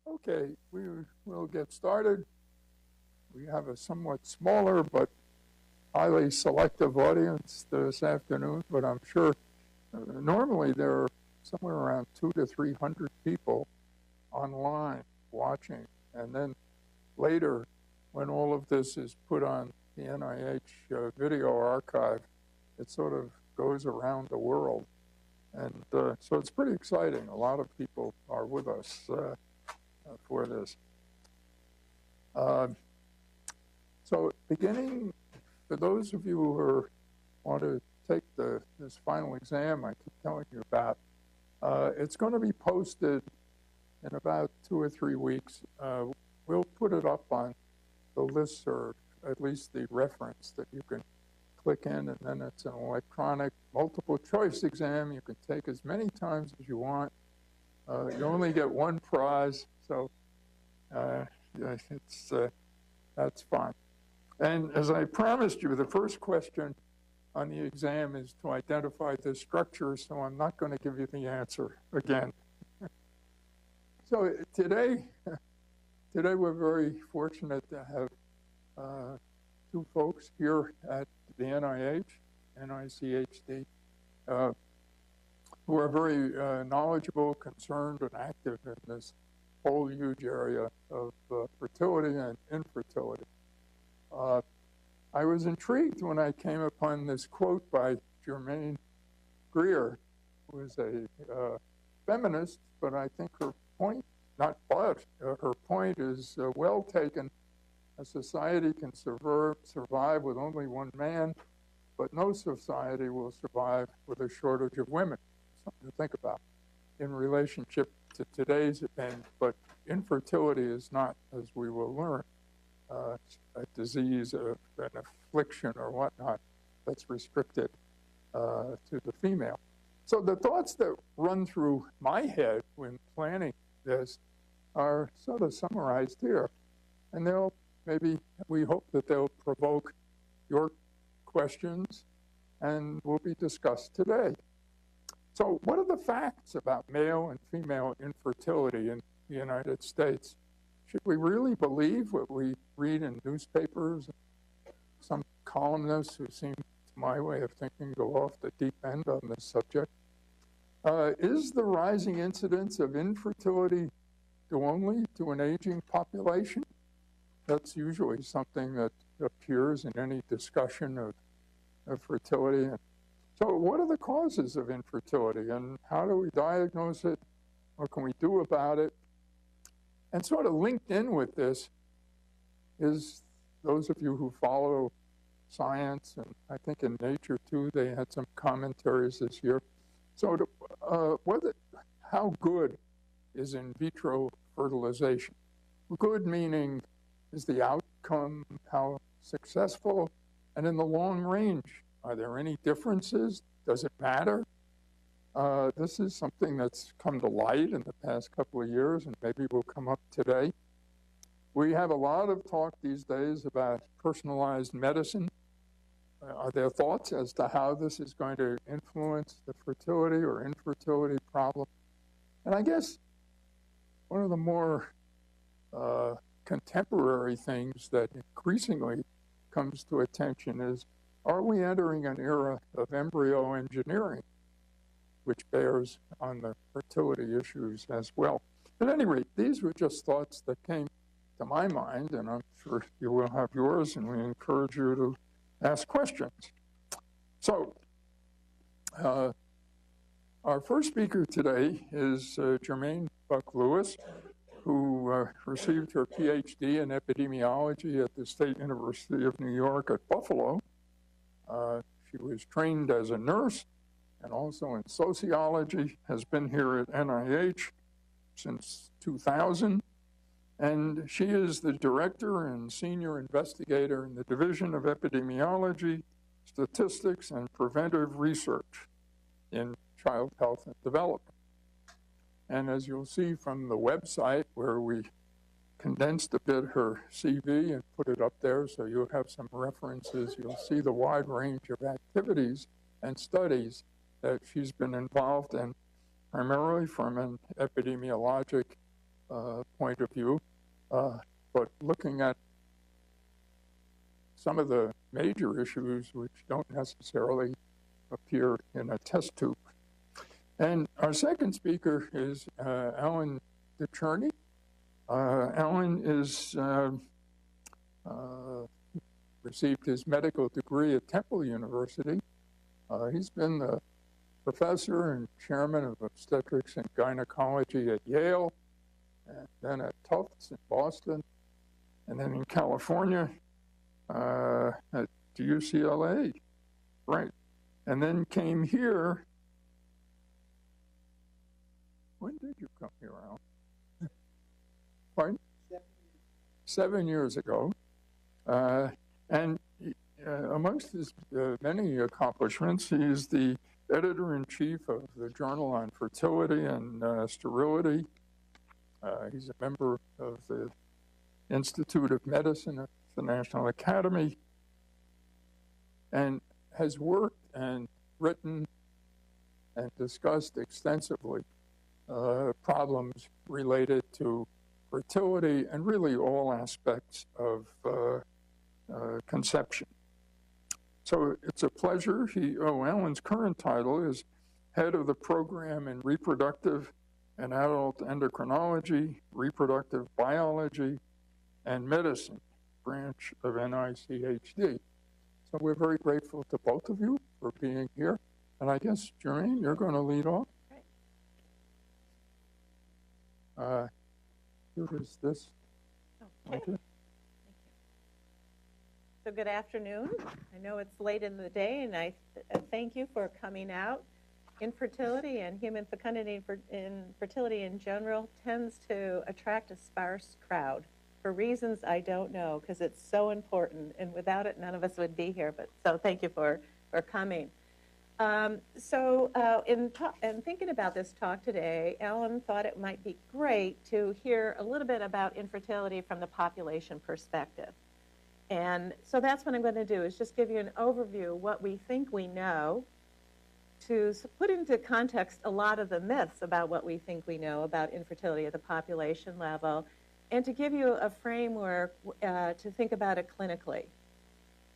Okay, we will get started. We have a somewhat smaller but highly selective audience this afternoon, but I'm sure normally there are somewhere around 200 to 300 people online watching. And then later, when all of this is put on the NIH video archive, it sort of goes around the world. And so it's pretty exciting. A lot of people are with us for this. So beginning, for those of you who want to take this final exam I keep telling you about, it's going to be posted in about 2 or 3 weeks. We'll put it up on the listserv, at least the reference that you can click in, and then it's an electronic multiple choice exam. You can take as many times as you want. You only get one prize, so that's fine. And as I promised you, the first question on the exam is to identify the structure, so I'm not going to give you the answer again. So today we're very fortunate to have two folks here at the NIH, NICHD, who are very knowledgeable, concerned, and active in this whole huge area of fertility and infertility. I was intrigued when I came upon this quote by Germaine Greer, who is a feminist, but I think her point, her point is well taken. A society can survive with only one man, but no society will survive with a shortage of women. Something to think about in relationship to today's event, but infertility is not, as we will learn, a disease, an affliction or whatnot that's restricted to the female. So the thoughts that run through my head when planning this are sort of summarized here. And we hope that they'll provoke your questions and will be discussed today. So what are the facts about male and female infertility in the United States? Should we really believe what we read in newspapers? Some columnists who seem, to my way of thinking, go off the deep end on this subject. Is the rising incidence of infertility due only to an aging population? That's usually something that appears in any discussion of fertility. So what are the causes of infertility, and how do we diagnose it? What can we do about it? And sort of linked in with this is those of you who follow science, and I think in Nature too, they had some commentaries this year. So how good is in vitro fertilization? Good meaning, is the outcome how successful? And in the long range, are there any differences? Does it matter? This is something that's come to light in the past couple of years, and maybe will come up today. We have a lot of talk these days about personalized medicine. Are there thoughts as to how this is going to influence the fertility or infertility problem? And I guess one of the more contemporary things that increasingly comes to attention is, are we entering an era of embryo engineering, which bears on the fertility issues as well? At any rate, these were just thoughts that came to my mind, and I'm sure you will have yours, and we encourage you to ask questions. So, our first speaker today is Germaine Buck-Lewis, who received her PhD in epidemiology at the State University of New York at Buffalo. She was trained as a nurse and also in sociology, has been here at NIH since 2000, and she is the director and senior investigator in the Division of Epidemiology, Statistics, and Preventive Research in Child Health and Development. And as you'll see from the website, where we condensed a bit her CV and put it up there so you'll have some references, you'll see the wide range of activities and studies that she's been involved in, primarily from an epidemiologic point of view, but looking at some of the major issues which don't necessarily appear in a test tube. And our second speaker is Alan DeCherney. Alan is received his medical degree at Temple University. He's been the professor and chairman of obstetrics and gynecology at Yale, and then at Tufts in Boston, and then in California at UCLA, right? And then came here. When did you come here, Alan? Pardon? 7 years ago. And amongst his many accomplishments, he is the editor-in-chief of the Journal on Fertility and Sterility. He's a member of the Institute of Medicine at the National Academy, and has worked and written and discussed extensively problems related to fertility and really all aspects of conception. So it's a pleasure. Alan's current title is head of the program in reproductive and adult endocrinology, reproductive biology, and medicine branch of NICHD. So we're very grateful to both of you for being here. And I guess, Jermaine, you're going to lead off. Here is this. Okay. Thank you. So good afternoon. I know it's late in the day, and I thank you for coming out. Infertility and human fecundity in fertility in general tends to attract a sparse crowd for reasons I don't know, because it's so important, and without it, none of us would be here. But so thank you for coming. In thinking about this talk today, Alan thought it might be great to hear a little bit about infertility from the population perspective. And so that's what I'm going to do, is just give you an overview of what we think we know, to put into context a lot of the myths about what we think we know about infertility at the population level, and to give you a framework to think about it clinically.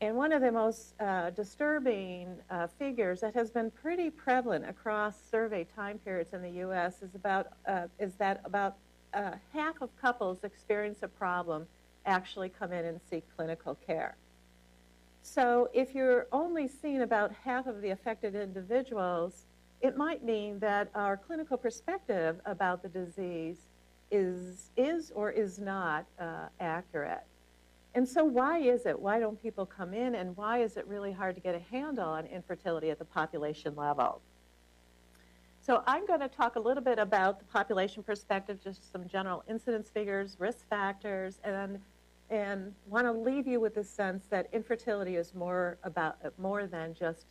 And one of the most disturbing figures that has been pretty prevalent across survey time periods in the U.S. is that about half of couples experience a problem actually come in and seek clinical care. So if you're only seeing about half of the affected individuals, it might mean that our clinical perspective about the disease is or is not accurate. And so why is it? Why don't people come in, and why is it really hard to get a handle on infertility at the population level? So I'm going to talk a little bit about the population perspective, just some general incidence figures, risk factors, and want to leave you with the sense that infertility is more than just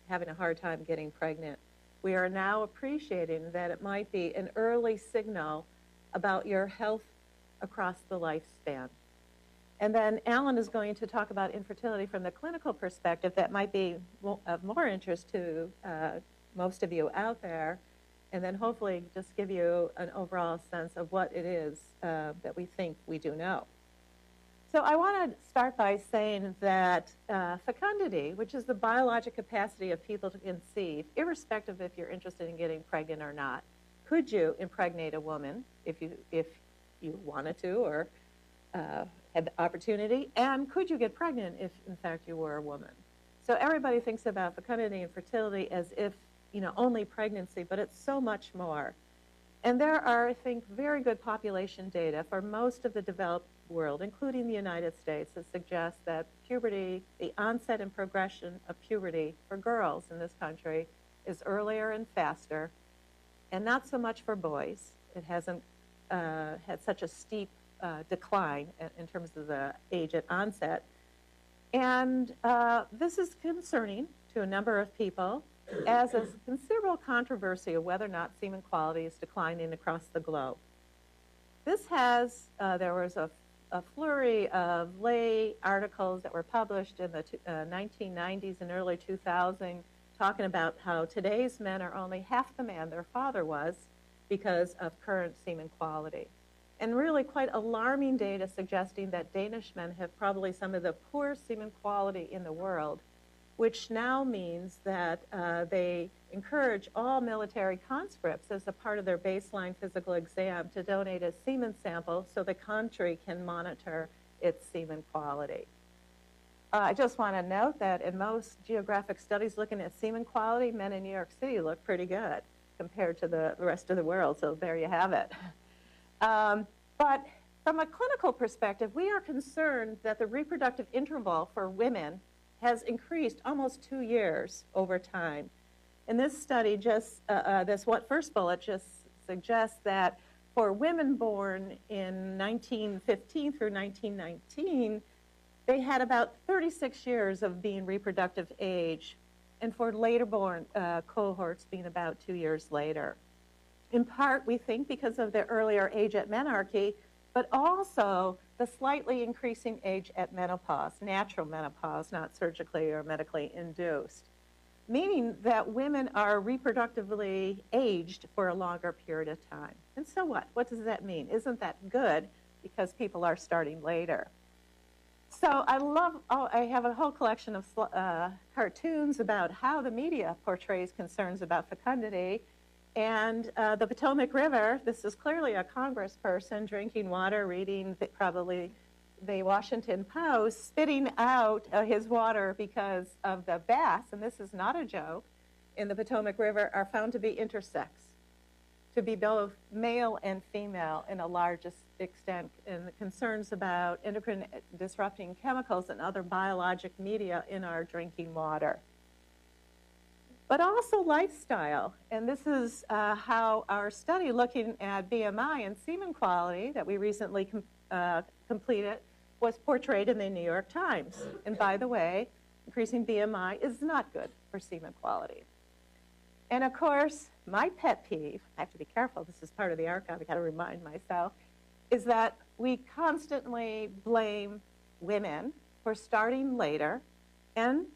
having a hard time getting pregnant. We are now appreciating that it might be an early signal about your health across the lifespan. And then Alan is going to talk about infertility from the clinical perspective that might be of more interest to most of you out there, and then hopefully just give you an overall sense of what it is that we think we do know. So I want to start by saying that fecundity, which is the biologic capacity of people to conceive, irrespective if you're interested in getting pregnant or not, could you impregnate a woman if you wanted to or had the opportunity, and could you get pregnant if, in fact, you were a woman? So everybody thinks about fecundity and fertility as if, only pregnancy, but it's so much more. And there are, I think, very good population data for most of the developed world, including the United States, that suggests that puberty, the onset and progression of puberty for girls in this country is earlier and faster, and not so much for boys. It hasn't had such a steep decline in terms of the age at onset. And this is concerning to a number of people, as is considerable controversy of whether or not semen quality is declining across the globe. This has, there was a flurry of lay articles that were published in the 1990s and early 2000s talking about how today's men are only half the man their father was because of current semen quality. and really quite alarming data suggesting that Danish men have probably some of the poorest semen quality in the world, which now means that they encourage all military conscripts as a part of their baseline physical exam to donate a semen sample so the country can monitor its semen quality. I just want to note that in most geographic studies looking at semen quality, men in New York City look pretty good compared to the rest of the world, so there you have it. But from a clinical perspective, we are concerned that the reproductive interval for women has increased almost 2 years over time. And this study just, first bullet just suggests that for women born in 1915 through 1919, they had about 36 years of being reproductive age, and for later born cohorts being about 2 years later. In part, we think because of the earlier age at menarche, but also the slightly increasing age at menopause, natural menopause, not surgically or medically induced, meaning that women are reproductively aged for a longer period of time. And so what? What does that mean? Isn't that good because people are starting later? So I have a whole collection of cartoons about how the media portrays concerns about fecundity. And the Potomac River, this is clearly a congressperson drinking water, reading probably the Washington Post, spitting out his water because of the bass, and this is not a joke, in the Potomac River are found to be intersex, to be both male and female in a large extent, and the concerns about endocrine disrupting chemicals and other biologic media in our drinking water. But also lifestyle, and this is how our study looking at BMI and semen quality that we recently completed was portrayed in the New York Times. And by the way, increasing BMI is not good for semen quality. And of course, my pet peeve, I have to be careful, this is part of the archive, I gotta remind myself, is that we constantly blame women for starting later, and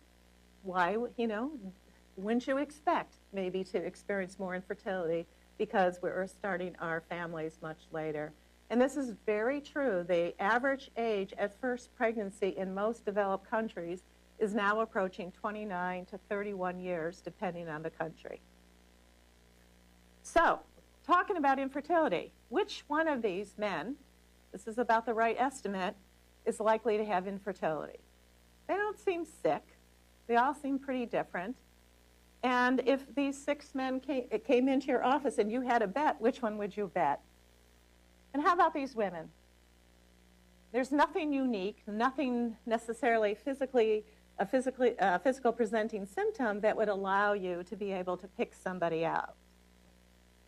why, wouldn't you expect maybe to experience more infertility because we're starting our families much later? And this is very true. The average age at first pregnancy in most developed countries is now approaching 29 to 31 years, depending on the country. So, talking about infertility, which one of these men, this is about the right estimate, is likely to have infertility? They don't seem sick. They all seem pretty different. And if these 6 men came into your office and you had a bet, which one would you bet? And how about these women? There's nothing unique, nothing necessarily a physical presenting symptom that would allow you to be able to pick somebody out.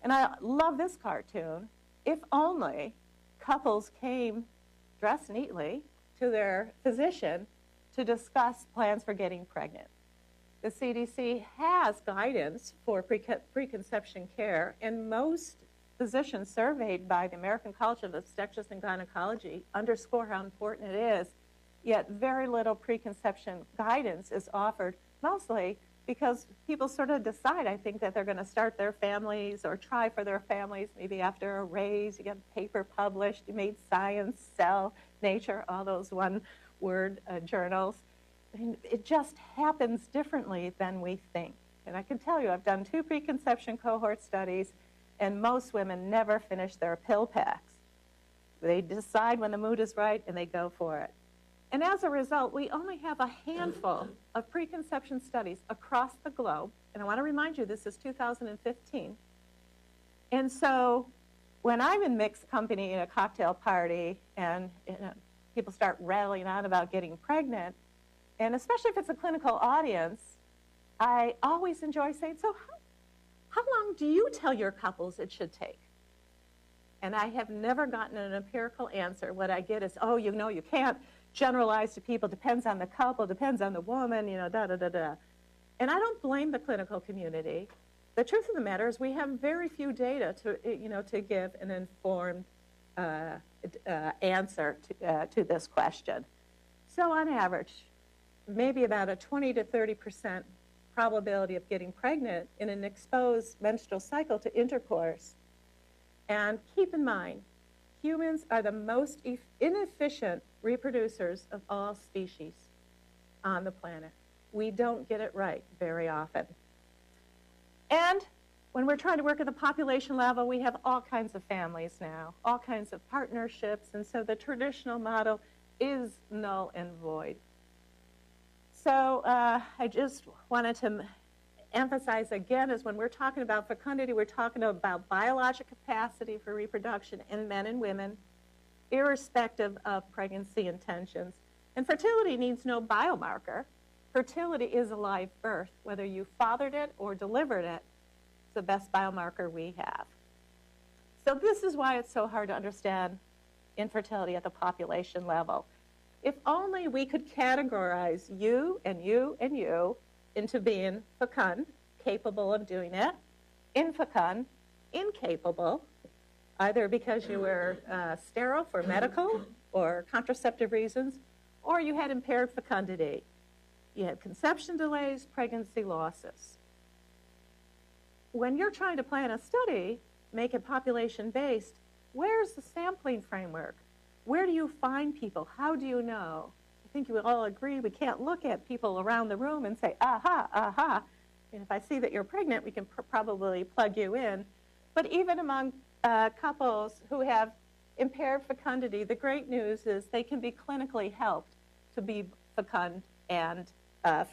And I love this cartoon. If only couples came dressed neatly to their physician to discuss plans for getting pregnant. The CDC has guidance for preconception care, and most physicians surveyed by the American College of Obstetrics and Gynecology underscore how important it is, yet very little preconception guidance is offered, mostly because people sort of decide, I think, that they're going to start their families or try for their families maybe after a raise, you get a paper published, you made Science, Cell, Nature, all those one-word journals. It just happens differently than we think. And I can tell you, I've done 2 preconception cohort studies, and most women never finish their pill packs. They decide when the mood is right, and they go for it. And as a result, we only have a handful of preconception studies across the globe. And I want to remind you, this is 2015. And so when I'm in mixed company in a cocktail party, and people start rattling on about getting pregnant, and especially if it's a clinical audience, I always enjoy saying, so how long do you tell your couples it should take? And I have never gotten an empirical answer. What I get is, oh, you can't generalize to people, depends on the couple, depends on the woman, da-da-da-da. And I don't blame the clinical community. The truth of the matter is we have very few data to give an informed answer to this question. So on average, maybe about a 20 to 30% probability of getting pregnant in an exposed menstrual cycle to intercourse. And keep in mind, humans are the most inefficient reproducers of all species on the planet. We don't get it right very often. And when we're trying to work at the population level, we have all kinds of families now, all kinds of partnerships, and so the traditional model is null and void. So I just wanted to emphasize again is when we're talking about fecundity, we're talking about biologic capacity for reproduction in men and women, irrespective of pregnancy intentions. And fertility needs no biomarker. Fertility is a live birth. Whether you fathered it or delivered it, it's the best biomarker we have. So this is why it's so hard to understand infertility at the population level. If only we could categorize you and you and you into being fecund, capable of doing it, infecund, incapable, either because you were sterile for medical or contraceptive reasons, or you had impaired fecundity. You had conception delays, pregnancy losses. When you're trying to plan a study, make it population-based, where's the sampling framework? Where do you find people? How do you know? I think you would all agree we can't look at people around the room and say, aha, aha. And if I see that you're pregnant, we can probably plug you in. But even among couples who have impaired fecundity, the great news is they can be clinically helped to be fecund and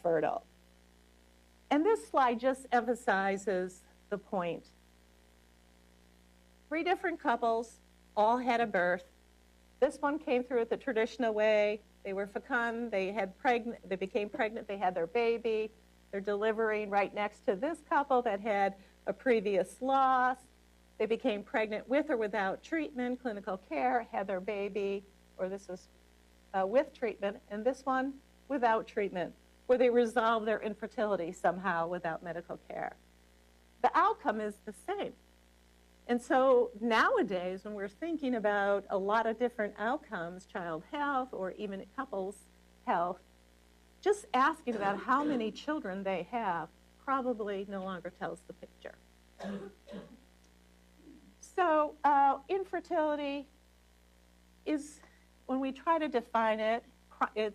fertile. And this slide just emphasizes the point. 3 different couples all had a birth. This one came through it the traditional way. They were fecund, they became pregnant, they had their baby. They're delivering right next to this couple that had a previous loss. They became pregnant with or without treatment, clinical care, had their baby, or this was with treatment, and this one without treatment, where they resolved their infertility somehow without medical care. The outcome is the same. And so nowadays, when we're thinking about a lot of different outcomes, child health or even couples health, just asking about how many children they have probably no longer tells the picture. So infertility is, when we try to define it, it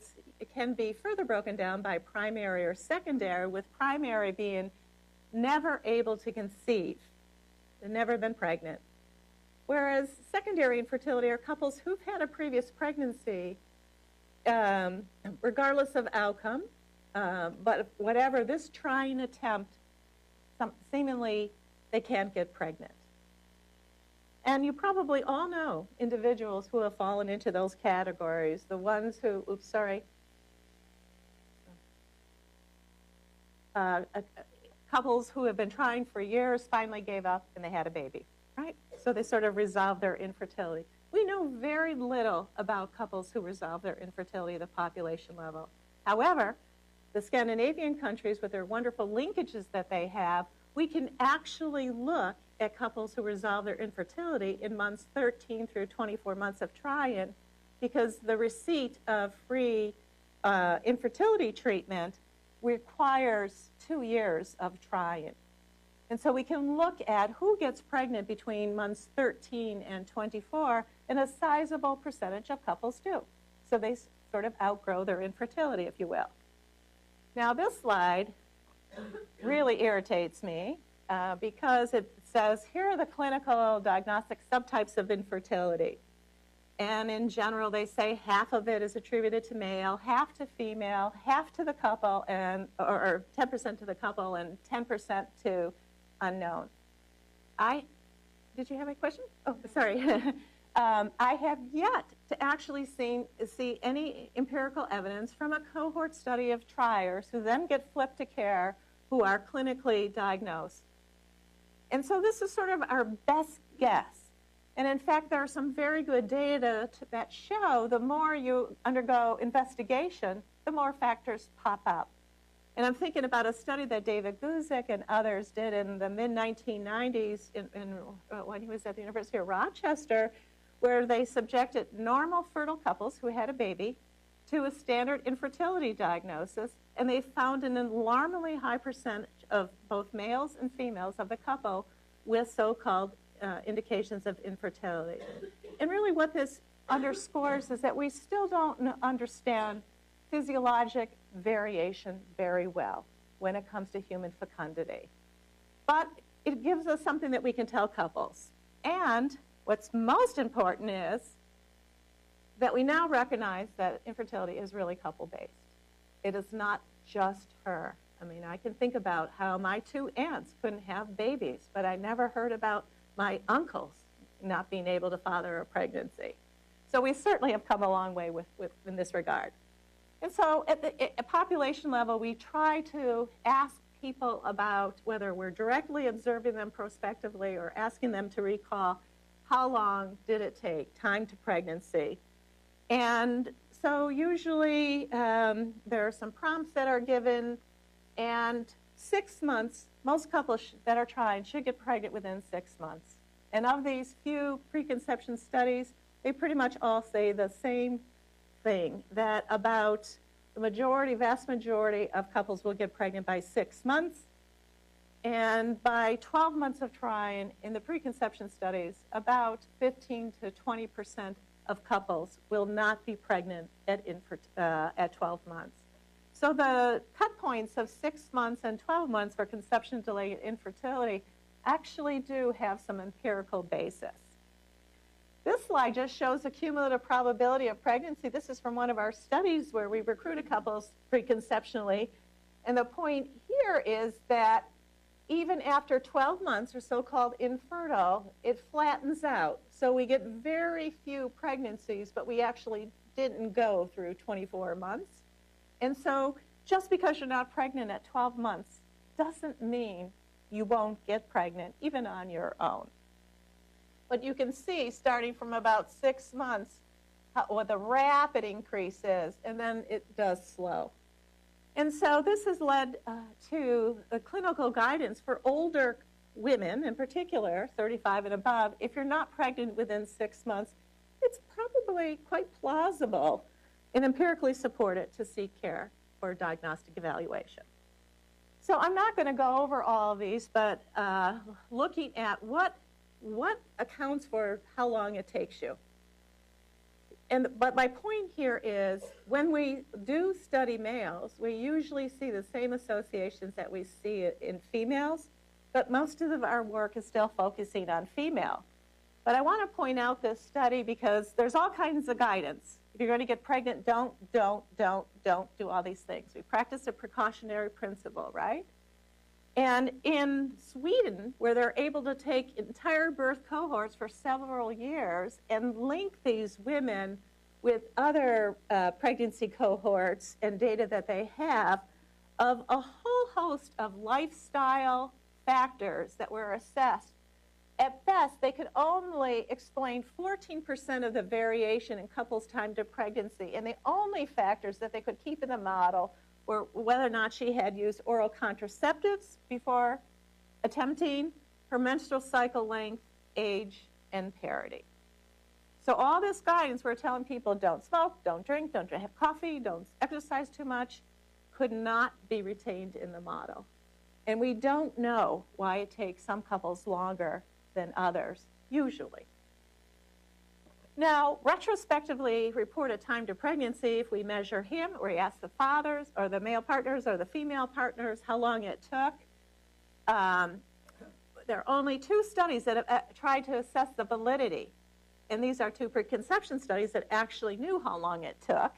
can be further broken down by primary or secondary, with primary being never able to conceive. They've never been pregnant. Whereas secondary infertility are couples who've had a previous pregnancy, regardless of outcome, but whatever, this trying attempt, seemingly they can't get pregnant. And you probably all know individuals who have fallen into those categories, the ones who, couples who have been trying for years finally gave up and they had a baby, right? So they sort of resolved their infertility. We know very little about couples who resolve their infertility at the population level. However, the Scandinavian countries, with their wonderful linkages that they have, we can actually look at couples who resolve their infertility in months 13 through 24 months of try-in, because the receipt of free infertility treatment requires 2 years of try-in. And so we can look at who gets pregnant between months 13 and 24, and a sizable percentage of couples do. So they sort of outgrow their infertility, if you will. Now this slide really irritates me because it says, here are the clinical diagnostic subtypes of infertility. And in general, they say half of it is attributed to male, half to female, half to the couple, or 10% to the couple, and 10% to unknown. Did you have a question? Oh, sorry. I have yet to actually see any empirical evidence from a cohort study of triers who then get flipped to care who are clinically diagnosed. And so this is sort of our best guess. And in fact, there are some very good data that show the more you undergo investigation, the more factors pop up. And I'm thinking about a study that David Guzik and others did in the mid-1990s when he was at the University of Rochester, where they subjected normal fertile couples who had a baby to a standard infertility diagnosis, and they found an alarmingly high percentage of both males and females of the couple with so-called indications of infertility. And really what this underscores is that we still don't understand physiologic variation very well when it comes to human fecundity. But it gives us something that we can tell couples. And what's most important is that we now recognize that infertility is really couple-based. It is not just her. I mean, I can think about how my 2 aunts couldn't have babies, but I never heard about my uncles not being able to father a pregnancy. So we certainly have come a long way in this regard. And so at the population level, we try to ask people about whether we're directly observing them prospectively or asking them to recall how long did it take, time to pregnancy. And so usually there are some prompts that are given, and 6 months, most couples that are trying should get pregnant within 6 months. And of these few preconception studies, they pretty much all say the same thing, that about the majority, vast majority of couples will get pregnant by 6 months. And by 12 months of trying, in the preconception studies, about 15 to 20% of couples will not be pregnant at 12 months. So the cut points of 6 months and 12 months for conception delay and infertility actually do have some empirical basis. This slide just shows the cumulative probability of pregnancy. This is from one of our studies where we recruited couples preconceptionally. And the point here is that even after 12 months, or so-called infertile, it flattens out. So we get very few pregnancies, but we actually didn't go through 24 months. And so just because you're not pregnant at 12 months doesn't mean you won't get pregnant, even on your own. But you can see, starting from about 6 months, what the rapid increase is, and then it does slow. And so this has led to the clinical guidance for older women, in particular, 35 and above. If you're not pregnant within 6 months, it's probably quite plausible and empirically supported to seek care for diagnostic evaluation. So I'm not going to go over all of these, but looking at what accounts for how long it takes you. But my point here is, when we do study males, we usually see the same associations that we see in females, but most of our work is still focusing on female. But I want to point out this study because there's all kinds of guidance. If you're going to get pregnant, don't do all these things. We practice the precautionary principle, right? And in Sweden, where they're able to take entire birth cohorts for several years and link these women with other pregnancy cohorts and data that they have of a whole host of lifestyle factors that were assessed, at best, they could only explain 14% of the variation in couples' time to pregnancy. And the only factors that they could keep in the model were whether or not she had used oral contraceptives before attempting, her menstrual cycle length, age, and parity. So all this guidance, we're telling people don't smoke, don't drink, don't have coffee, don't exercise too much, could not be retained in the model. And we don't know why it takes some couples longer than others, usually. Now, retrospectively reported time to pregnancy, if we measure him, or we ask the fathers, or the male partners, or the female partners, how long it took. There are only 2 studies that have tried to assess the validity. And these are 2 preconception studies that actually knew how long it took.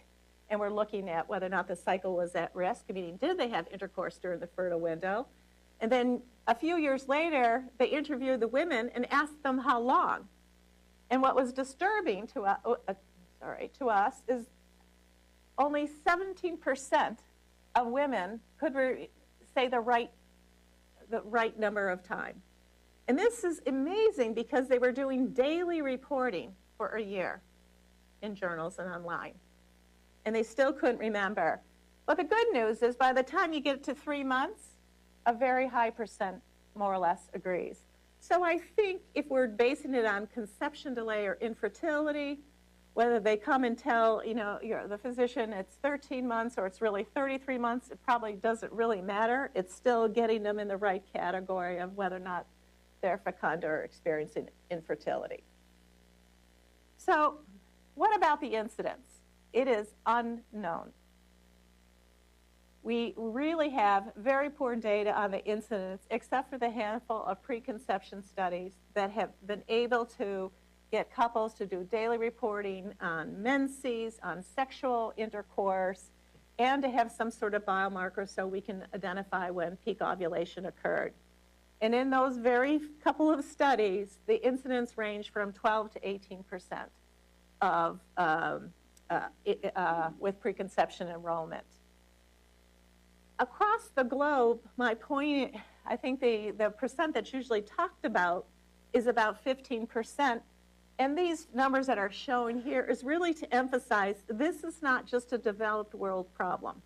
And we're looking at whether or not the cycle was at risk, meaning did they have intercourse during the fertile window. And then a few years later, they interviewed the women and asked them how long. And what was disturbing to us is only 17% of women could say the right number of time. And this is amazing because they were doing daily reporting for a year in journals and online. And they still couldn't remember. But the good news is by the time you get to 3 months, a very high percent more or less agrees. So I think if we're basing it on conception delay or infertility, whether they come and tell the physician it's 13 months or it's really 33 months, it probably doesn't really matter. It's still getting them in the right category of whether or not they're fecund or experiencing infertility. So what about the incidence? It is unknown. We really have very poor data on the incidence, except for the handful of preconception studies that have been able to get couples to do daily reporting on menses, on sexual intercourse, and to have some sort of biomarker so we can identify when peak ovulation occurred. And in those very couple of studies, the incidence ranged from 12 to 18% of with preconception enrollment. Across the globe, my point, I think the percent that's usually talked about is about 15%. And these numbers that are shown here is really to emphasize this is not just a developed world problem.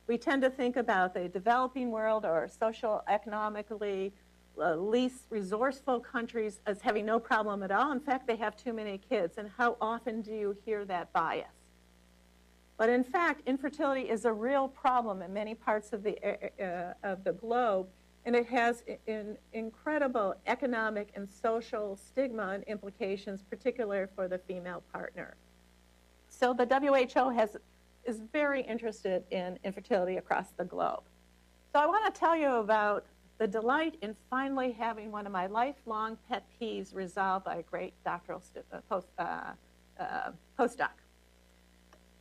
We tend to think about the developing world or social economically least resourceful countries as having no problem at all. In fact, they have too many kids. And how often do you hear that bias? But in fact, infertility is a real problem in many parts of the globe, and it has incredible economic and social stigma and implications, particularly for the female partner. So the WHO is very interested in infertility across the globe. So I want to tell you about the delight in finally having one of my lifelong pet peeves resolved by a great doctoral postdoc.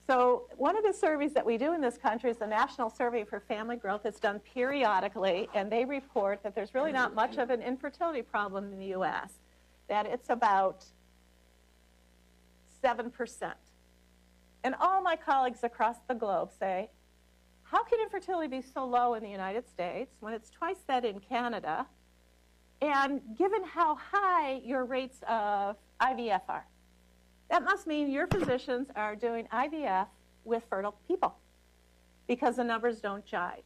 So one of the surveys that we do in this country is the National Survey for Family Growth. It's done periodically, and they report that there's really not much of an infertility problem in the U.S., that it's about 7%. And all my colleagues across the globe say, how can infertility be so low in the United States when it's twice that in Canada, and given how high your rates of IVF are? That must mean your physicians are doing IVF with fertile people because the numbers don't jive.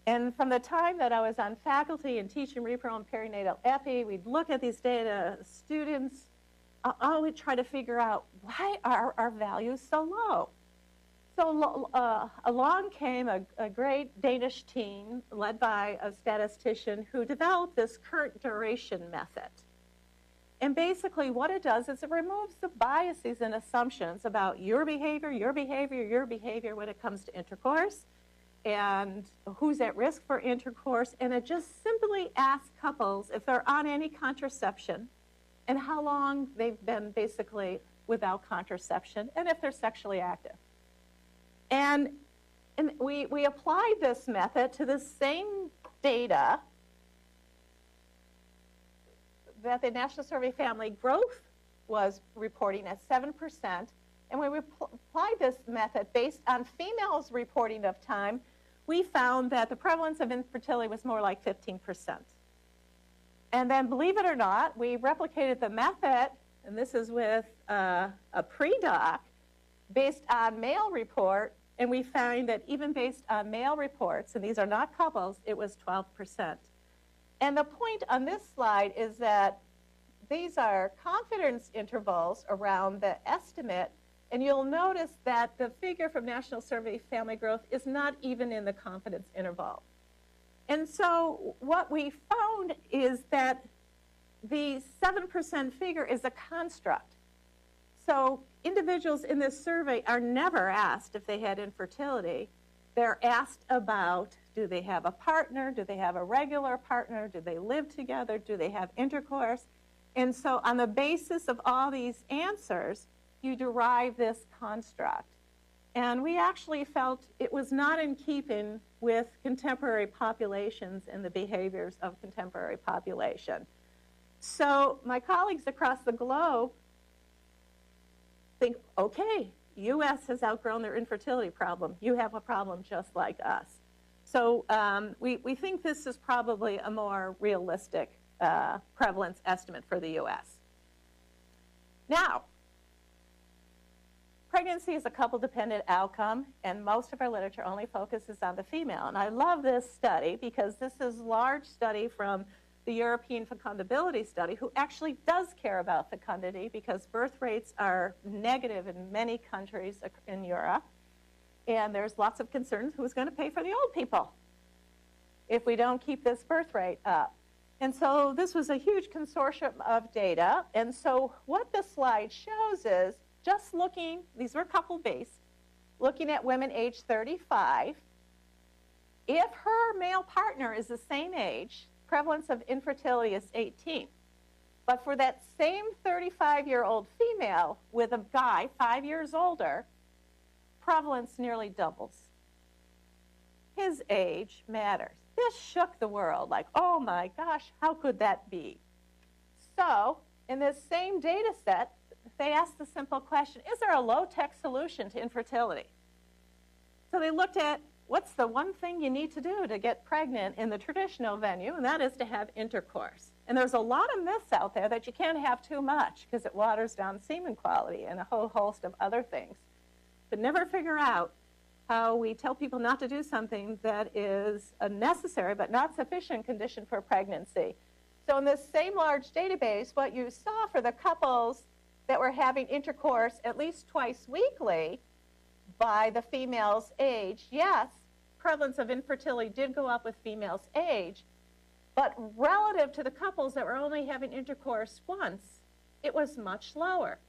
And from the time that I was on faculty and teaching repro and perinatal epi, we'd look at these data. Students always try to figure out, why are our values so low? So along came a great Danish team led by a statistician who developed this current duration method. And basically what it does is it removes the biases and assumptions about your behavior when it comes to intercourse and who's at risk for intercourse. And it just simply asks couples if they're on any contraception and how long they've been basically without contraception and if they're sexually active. And we applied this method to the same data that the National Survey Family Growth was reporting at 7%, and when we applied this method based on females' reporting of time, we found that the prevalence of infertility was more like 15%. And then, believe it or not, we replicated the method, and this is with a pre-doc, based on male report, and we found that even based on male reports, and these are not couples, it was 12%. And the point on this slide is that these are confidence intervals around the estimate, and you'll notice that the figure from National Survey Family Growth is not even in the confidence interval. And so what we found is that the 7% figure is a construct. So individuals in this survey are never asked if they had infertility. They're asked about, do they have a partner? Do they have a regular partner? Do they live together? Do they have intercourse? And so on the basis of all these answers, you derive this construct. And we actually felt it was not in keeping with contemporary populations and the behaviors of contemporary population. So my colleagues across the globe think, okay, U.S. has outgrown their infertility problem. You have a problem just like us. So we think this is probably a more realistic prevalence estimate for the U.S. Now, pregnancy is a couple-dependent outcome, and most of our literature only focuses on the female. And I love this study because this is a large study from the European Fecundability Study, who actually does care about fecundity because birth rates are negative in many countries in Europe. And there's lots of concerns who's going to pay for the old people if we don't keep this birth rate up. And so this was a huge consortium of data. And so what this slide shows is just looking, these were couple-based, looking at women age 35. If her male partner is the same age, prevalence of infertility is 18. But for that same 35-year-old female with a guy 5 years older, prevalence nearly doubles. His age matters. This shook the world, like, oh my gosh, how could that be? So in this same data set, they asked the simple question, is there a low-tech solution to infertility? So they looked at what's the one thing you need to do to get pregnant in the traditional venue, and that is to have intercourse. And there's a lot of myths out there that you can't have too much because it waters down semen quality and a whole host of other things. But never figure out how we tell people not to do something that is a necessary but not sufficient condition for pregnancy. So in this same large database, what you saw for the couples that were having intercourse at least twice weekly by the female's age, yes, prevalence of infertility did go up with female's age, but relative to the couples that were only having intercourse once, it was much lower.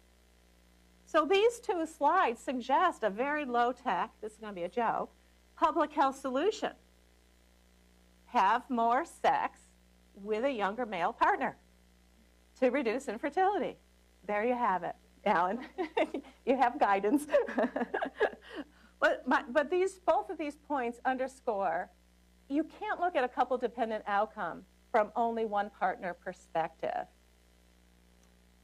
So these two slides suggest a very low-tech, this is going to be a joke, public health solution. Have more sex with a younger male partner to reduce infertility. There you have it, Alan. You have guidance. But both of these points underscore you can't look at a couple-dependent outcome from only one partner perspective,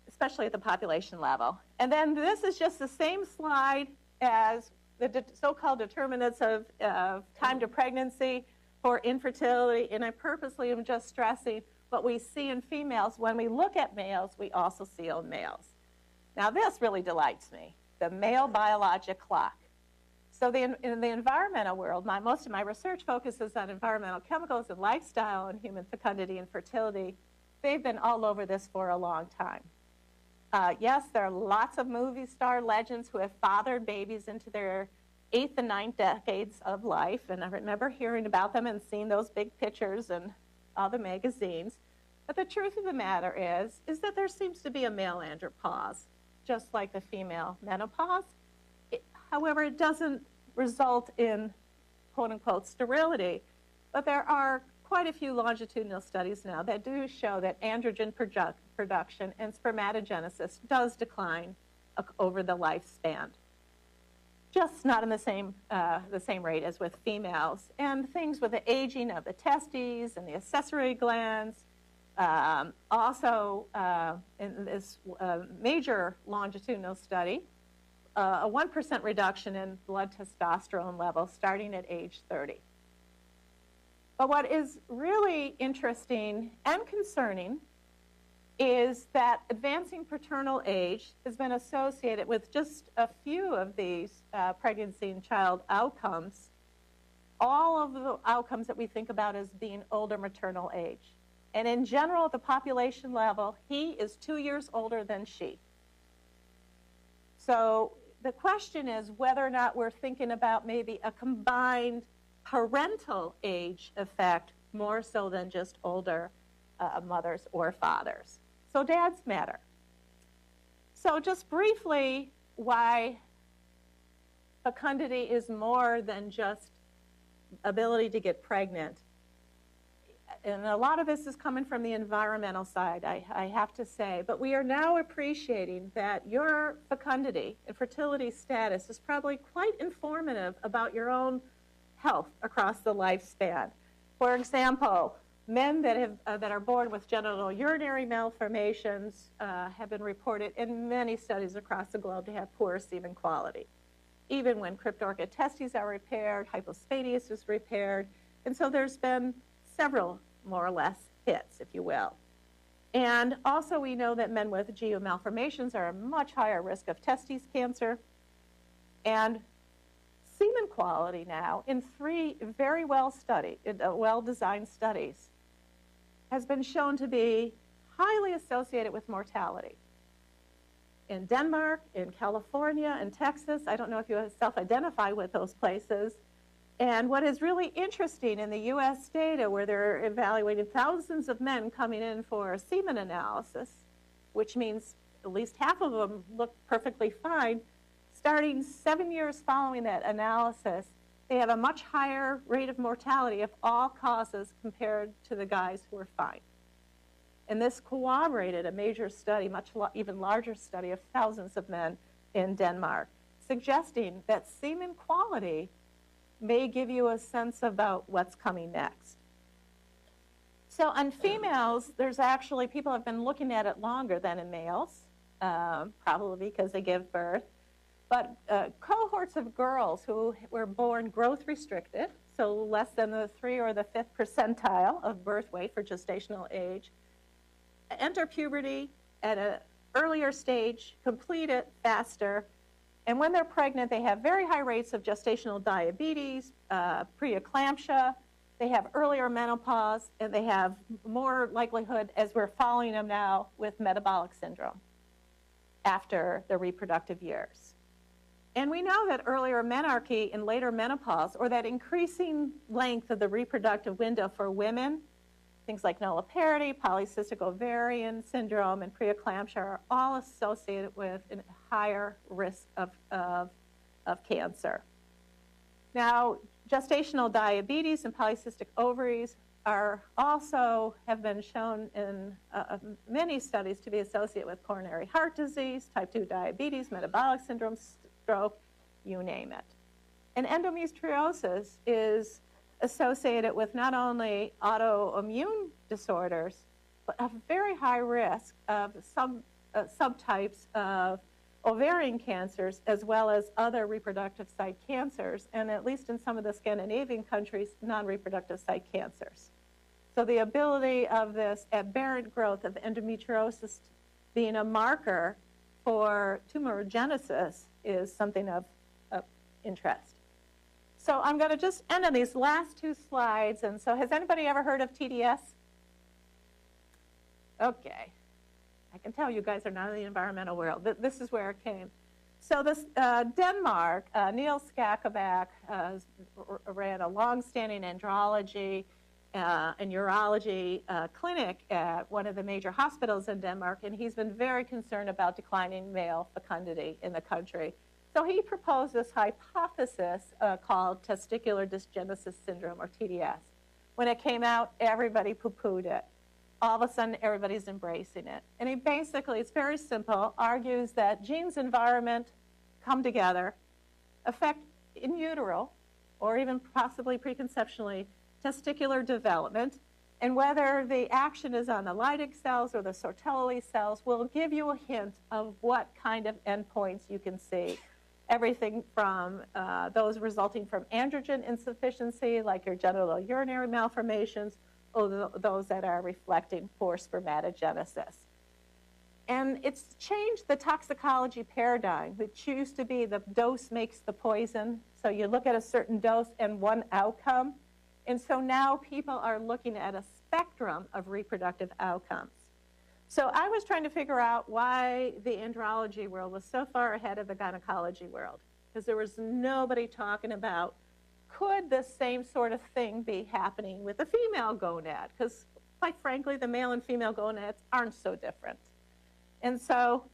especially at the population level. And then this is just the same slide as the so-called determinants of time to pregnancy for infertility, and I purposely am just stressing what we see in females. When we look at males, we also see in males. Now this really delights me, the male biologic clock. So in the environmental world, most of my research focuses on environmental chemicals and lifestyle and human fecundity and fertility. They've been all over this for a long time. Yes, there are lots of movie star legends who have fathered babies into their 8th and 9th decades of life, and I remember hearing about them and seeing those big pictures in all the magazines. But the truth of the matter is that there seems to be a male andropause, just like the female menopause. However, it doesn't result in quote-unquote sterility, but there are quite a few longitudinal studies now that do show that androgen production and spermatogenesis does decline over the lifespan, just not in the same rate as with females. And things with the aging of the testes and the accessory glands, also in this major longitudinal study, a 1% reduction in blood testosterone levels starting at age 30. But what is really interesting and concerning is that advancing paternal age has been associated with just a few of these pregnancy and child outcomes, all of the outcomes that we think about as being older maternal age. And in general, at the population level, he is 2 years older than she. So the question is whether or not we're thinking about maybe a combined parental age effect more so than just older mothers or fathers. So dads matter. So just briefly, why fecundity is more than just ability to get pregnant. And a lot of this is coming from the environmental side, I have to say. But we are now appreciating that your fecundity and fertility status is probably quite informative about your own health across the lifespan. For example, men that are born with genital urinary malformations have been reported in many studies across the globe to have poor semen quality. Even when cryptorchid testes are repaired, hypospadias is repaired. And so there's been several more or less hits, if you will. And also we know that men with GU malformations are at a much higher risk of testes cancer. And semen quality now, in 3 very well-designed studies, has been shown to be highly associated with mortality. In Denmark, in California, in Texas, I don't know if you self-identify with those places, And what is really interesting in the US data, where they're evaluating thousands of men coming in for a semen analysis, which means at least half of them look perfectly fine, starting 7 years following that analysis, they have a much higher rate of mortality of all causes compared to the guys who are fine. And this corroborated a major study, even larger study of thousands of men in Denmark, suggesting that semen quality may give you a sense about what's coming next. So on females, there's actually, people have been looking at it longer than in males, probably because they give birth. But cohorts of girls who were born growth restricted, so less than the 3 or the 5th percentile of birth weight for gestational age, enter puberty at an earlier stage, complete it faster, and when they're pregnant, they have very high rates of gestational diabetes, preeclampsia, they have earlier menopause, and they have more likelihood, as we're following them now, with metabolic syndrome after their reproductive years. And we know that earlier menarche and later menopause, or that increasing length of the reproductive window for women, things like nulliparity, polycystic ovarian syndrome, and preeclampsia are all associated with a higher risk of cancer. Now, gestational diabetes and polycystic ovaries are also have been shown in many studies to be associated with coronary heart disease, type 2 diabetes, metabolic syndrome, stroke, you name it. And endometriosis is associated with not only autoimmune disorders, but a very high risk of some subtypes of ovarian cancers, as well as other reproductive site cancers, and at least in some of the Scandinavian countries, non-reproductive site cancers. So the ability of this aberrant growth of endometriosis being a marker for tumorigenesis is something of interest. So I'm going to just end on these last 2 slides. And so has anybody ever heard of TDS? Okay. I can tell you guys are not in the environmental world. This is where it came. So this Denmark, Niels Skakabak ran a long-standing andrology and urology clinic at one of the major hospitals in Denmark, and he's been very concerned about declining male fecundity in the country. So he proposed this hypothesis called testicular dysgenesis syndrome, or TDS. When it came out, everybody poo-pooed it. All of a sudden, everybody's embracing it. And he basically, it's very simple, argues that genes, environment come together, affect in utero, or even possibly preconceptionally, testicular development, and whether the action is on the Leydig cells or the sortility cells will give you a hint of what kind of endpoints you can see. Everything from those resulting from androgen insufficiency, like your genital urinary malformations, or those that are reflecting for spermatogenesis. And it's changed the toxicology paradigm, which used to be the dose makes the poison. So you look at a certain dose and one outcome. And so now people are looking at a spectrum of reproductive outcomes. So I was trying to figure out why the andrology world was so far ahead of the gynecology world, because there was nobody talking about, could this same sort of thing be happening with the female gonad? Because quite frankly, the male and female gonads aren't so different. And so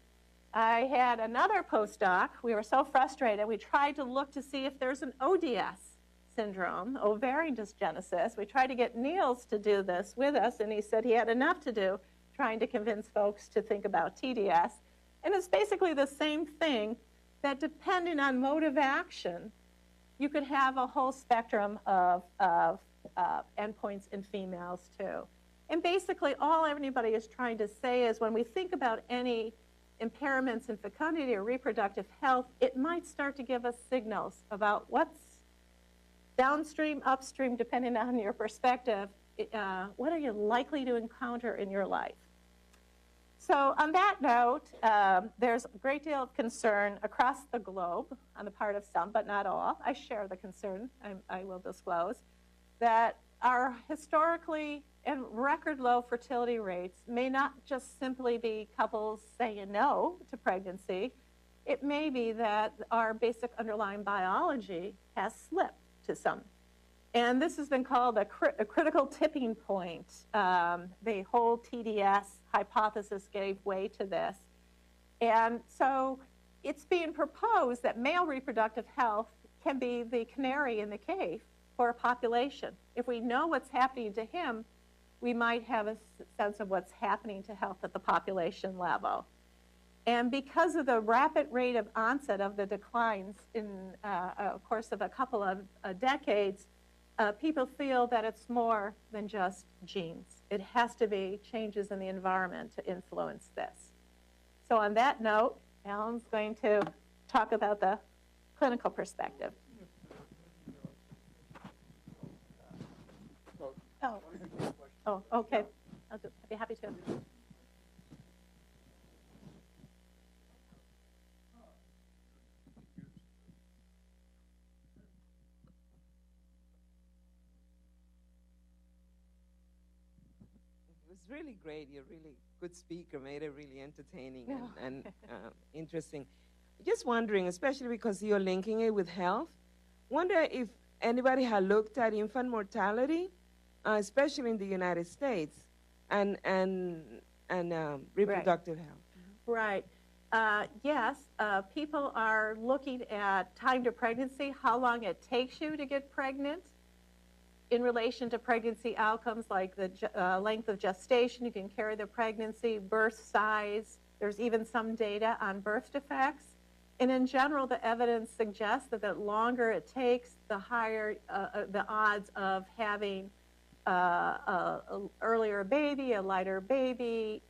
I had another postdoc. We were so frustrated. We tried to look to see if there's an ODS syndrome, ovarian dysgenesis. We tried to get Niels to do this with us, and he said he had enough to do trying to convince folks to think about TDS. And it's basically the same thing, that depending on mode of action, you could have a whole spectrum of endpoints in females too. And basically all anybody is trying to say is when we think about any impairments in fecundity or reproductive health, it might start to give us signals about what's downstream, upstream, depending on your perspective, what are you likely to encounter in your life? So on that note, there's a great deal of concern across the globe on the part of some, but not all. I share the concern, I will disclose, that our historically and record low fertility rates may not just simply be couples saying no to pregnancy. It may be that our basic underlying biology has slipped to some And this has been called a critical tipping point. The whole TDS hypothesis gave way to this. And so it's being proposed that male reproductive health can be the canary in the cave for a population. If we know what's happening to him, we might have a sense of what's happening to health at the population level. And because of the rapid rate of onset of the declines in a course of a couple of decades, people feel that it's more than just genes. It has to be changes in the environment to influence this. So on that note, Alan's going to talk about the clinical perspective. Oh, okay. I'd be happy to. It was really great. You're a really good speaker, made it really entertaining and interesting. Just wondering, especially because you're linking it with health, wonder if anybody had looked at infant mortality, especially in the United States, and reproductive health. Right. Yes, people are looking at time to pregnancy, how long it takes you to get pregnant in relation to pregnancy outcomes like the length of gestation, you can carry the pregnancy, birth size. There's even some data on birth defects. And in general, the evidence suggests that the longer it takes, the higher the odds of having an earlier baby, a lighter baby.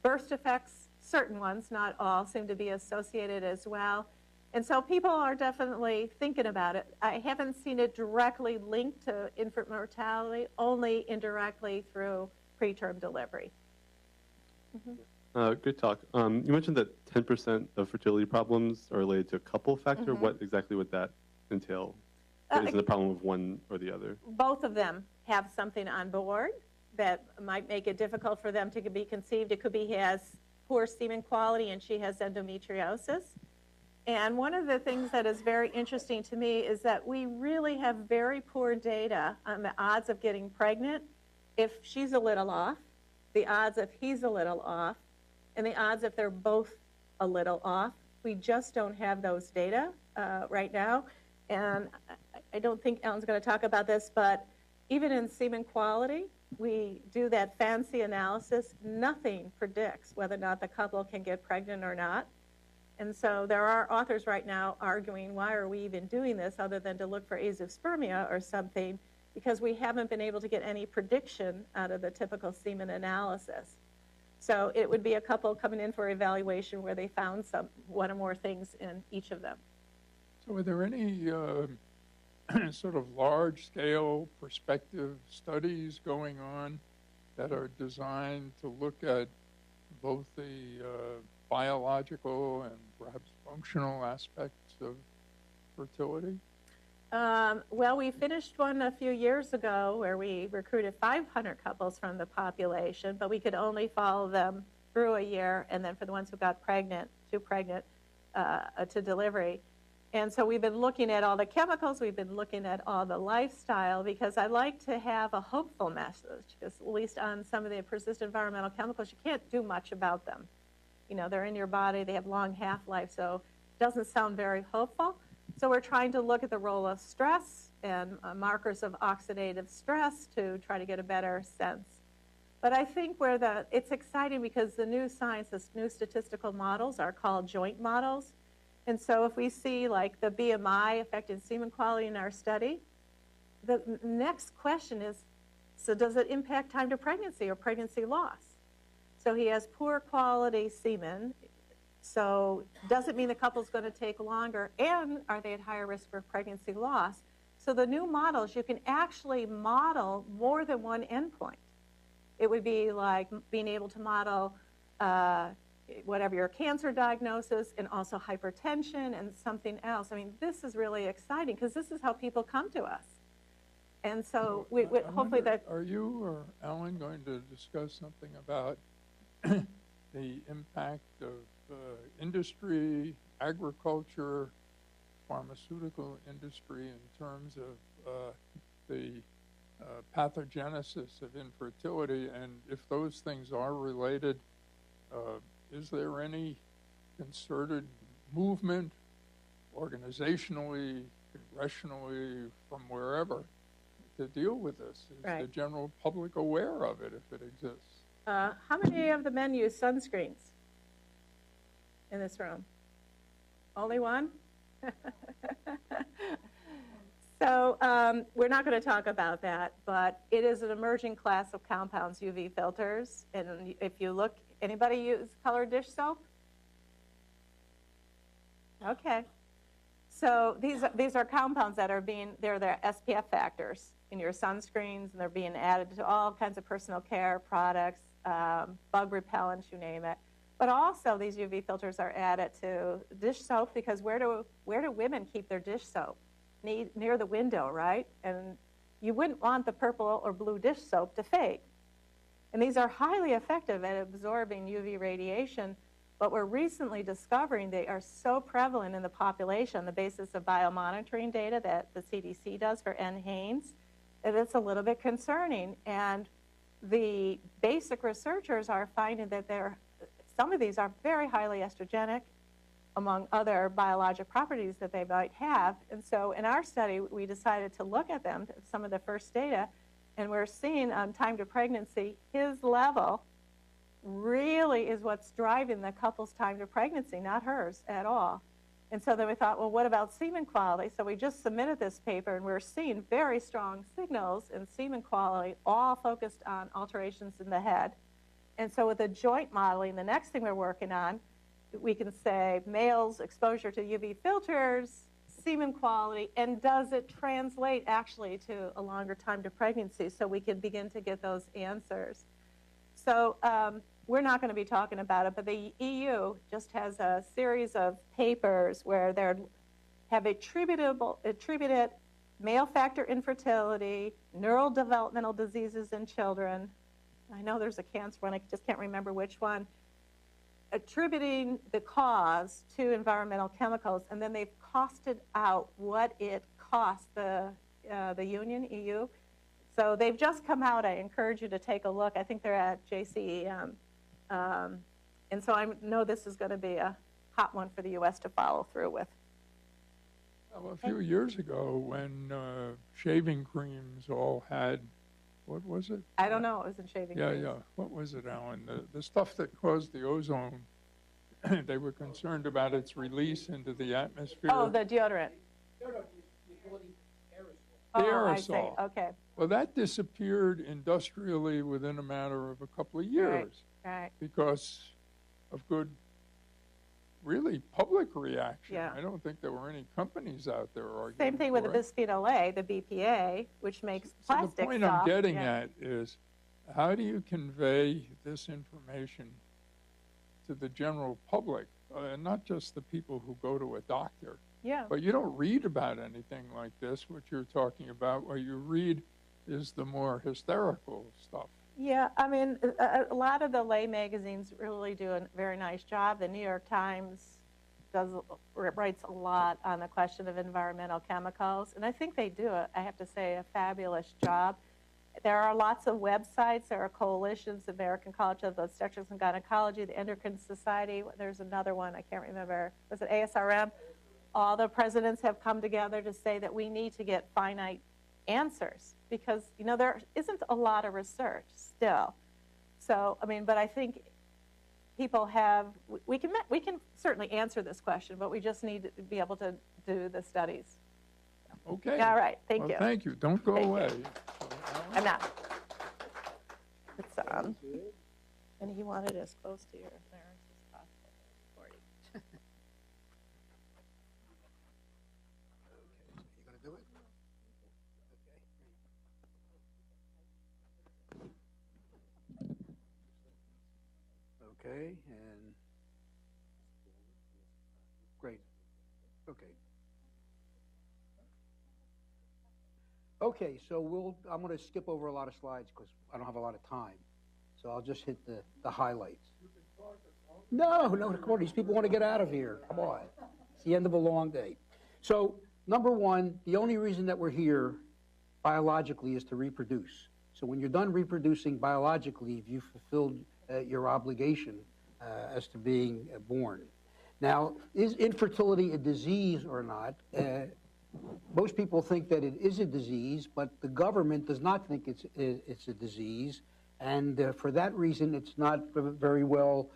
Birth defects, certain ones, not all, seem to be associated as well. And so people are definitely thinking about it. I haven't seen it directly linked to infant mortality, only indirectly through preterm delivery. Good talk. You mentioned that 10% of fertility problems are related to a couple factor. What exactly would that entail? Is it a problem of one or the other? Both of them have something on board that might make it difficult for them to be conceived. It could be he has poor semen quality and she has endometriosis. And one of the things that is very interesting to me is that we really have very poor data on the odds of getting pregnant if she's a little off, the odds if he's a little off, and the odds if they're both a little off. We just don't have those data right now. And I don't think Alan's going to talk about this, but even in semen quality, we do that fancy analysis. Nothing predicts whether or not the couple can get pregnant or not. And so there are authors right now arguing, why are we even doing this other than to look for azoospermia or something, because we haven't been able to get any prediction out of the typical semen analysis. So it would be a couple coming in for evaluation where they found one or more things in each of them. So are there any sort of large-scale prospective studies going on that are designed to look at both the biological and perhaps functional aspects of fertility? Well, we finished one a few years ago where we recruited 500 couples from the population, but we could only follow them through a year, and then for the ones who got pregnant, to delivery. And so we've been looking at all the chemicals, we've been looking at all the lifestyle, because I like to have a hopeful message, because at least on some of the persistent environmental chemicals, you can't do much about them. You know, they're in your body, they have long half-life, so it doesn't sound very hopeful. So we're trying to look at the role of stress and markers of oxidative stress to try to get a better sense. But I think it's exciting because the new science, the new statistical models are called joint models. And so if we see like the BMI affecting semen quality in our study, the next question is, so does it impact time to pregnancy or pregnancy loss? So he has poor quality semen, so does it mean the couple's going to take longer, and are they at higher risk for pregnancy loss? So the new models, you can actually model more than one endpoint. It would be like being able to model whatever your cancer diagnosis and also hypertension and something else. I mean, this is really exciting because this is how people come to us. And so we hopefully that... Are you or Alan going to discuss something about the impact of industry, agriculture, pharmaceutical industry in terms of the pathogenesis of infertility, and if those things are related, is there any concerted movement, organizationally, congressionally, from wherever, to deal with this? Is Right. the general public aware of it if it exists? How many of the men use sunscreens in this room? Only one? So we're not going to talk about that, but it is an emerging class of compounds, UV filters. And if you look, anybody use colored dish soap? Okay. So these are compounds that are they're the SPF factors in your sunscreens, and they're being added to all kinds of personal care products, bug repellents, you name it. But also these UV filters are added to dish soap, because where do women keep their dish soap? Near the window, right? And you wouldn't want the purple or blue dish soap to fade. And these are highly effective at absorbing UV radiation, but we're recently discovering they are so prevalent in the population on the basis of biomonitoring data that the CDC does for NHANES, that it's a little bit concerning. And the basic researchers are finding that some of these are very highly estrogenic, among other biologic properties that they might have. And so in our study, we decided to look at them, some of the first data, and we're seeing on time to pregnancy, his level really is what's driving the couple's time to pregnancy, not hers at all. And so then we thought, well, what about semen quality? So we just submitted this paper, and we're seeing very strong signals in semen quality, all focused on alterations in the head. And so with the joint modeling, the next thing we're working on, we can say males' exposure to UV filters, semen quality, and does it translate actually to a longer time to pregnancy, so we can begin to get those answers. So we're not going to be talking about it, but the EU just has a series of papers where they have attributed malefactor infertility, neurodevelopmental diseases in children. I know there's a cancer one, I just can't remember which one, attributing the cause to environmental chemicals, and then they've costed out what it costs the Union, EU. So they've just come out. I encourage you to take a look. I think they're at JCEM. And so I know this is going to be a hot one for the U.S. to follow through with. Well, a few years ago, when shaving creams all had, what was it? I don't know. It was in shaving creams. Yeah. What was it, Alan? The stuff that caused the ozone, they were concerned about its release into the atmosphere. Oh, the deodorant. The aerosol. I aerosol. see. Okay. Well, that disappeared industrially within a matter of a couple of years. Right. Because of good, really public reaction. Yeah. I don't think there were any companies out there arguing. Same thing with the for it. bisphenol A, the BPA, which makes plastic So the point soft. I'm getting at is, how do you convey this information to the general public, and not just the people who go to a doctor? Yeah. But you don't read about anything like this. What you're talking about, what you read is the more hysterical stuff. Yeah, I mean, a lot of the lay magazines really do a very nice job. The New York Times writes a lot on the question of environmental chemicals, and I think they do, I have to say, a fabulous job. There are lots of websites. There are coalitions, the American College of Obstetrics and Gynecology, the Endocrine Society. There's another one, I can't remember. Was it ASRM? All the presidents have come together to say that we need to get finite answers, because, you know, there isn't a lot of research still. So, I mean, but I think people we can certainly answer this question, but we just need to be able to do the studies. Okay. All right, thank you. Thank you. Don't go away. I'm not. It's on. And he wanted as close to your larynx as possible. Recording. You gonna do it? Okay, and great. Okay. Okay, so I'm going to skip over a lot of slides because I don't have a lot of time. So I'll just hit the highlights. No, these people want to get out of here. Come on. It's the end of a long day. So, number one, the only reason that we're here biologically is to reproduce. So when you're done reproducing biologically, you've fulfilled your obligation as to being born. Now, is infertility a disease or not? Most people think that it is a disease, but the government does not think it's a disease, and for that reason, it's not very well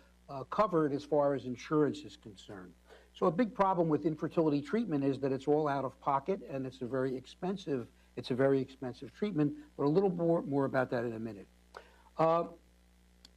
covered as far as insurance is concerned. So a big problem with infertility treatment is that it's all out of pocket, and it's a very expensive treatment, but a little more about that in a minute.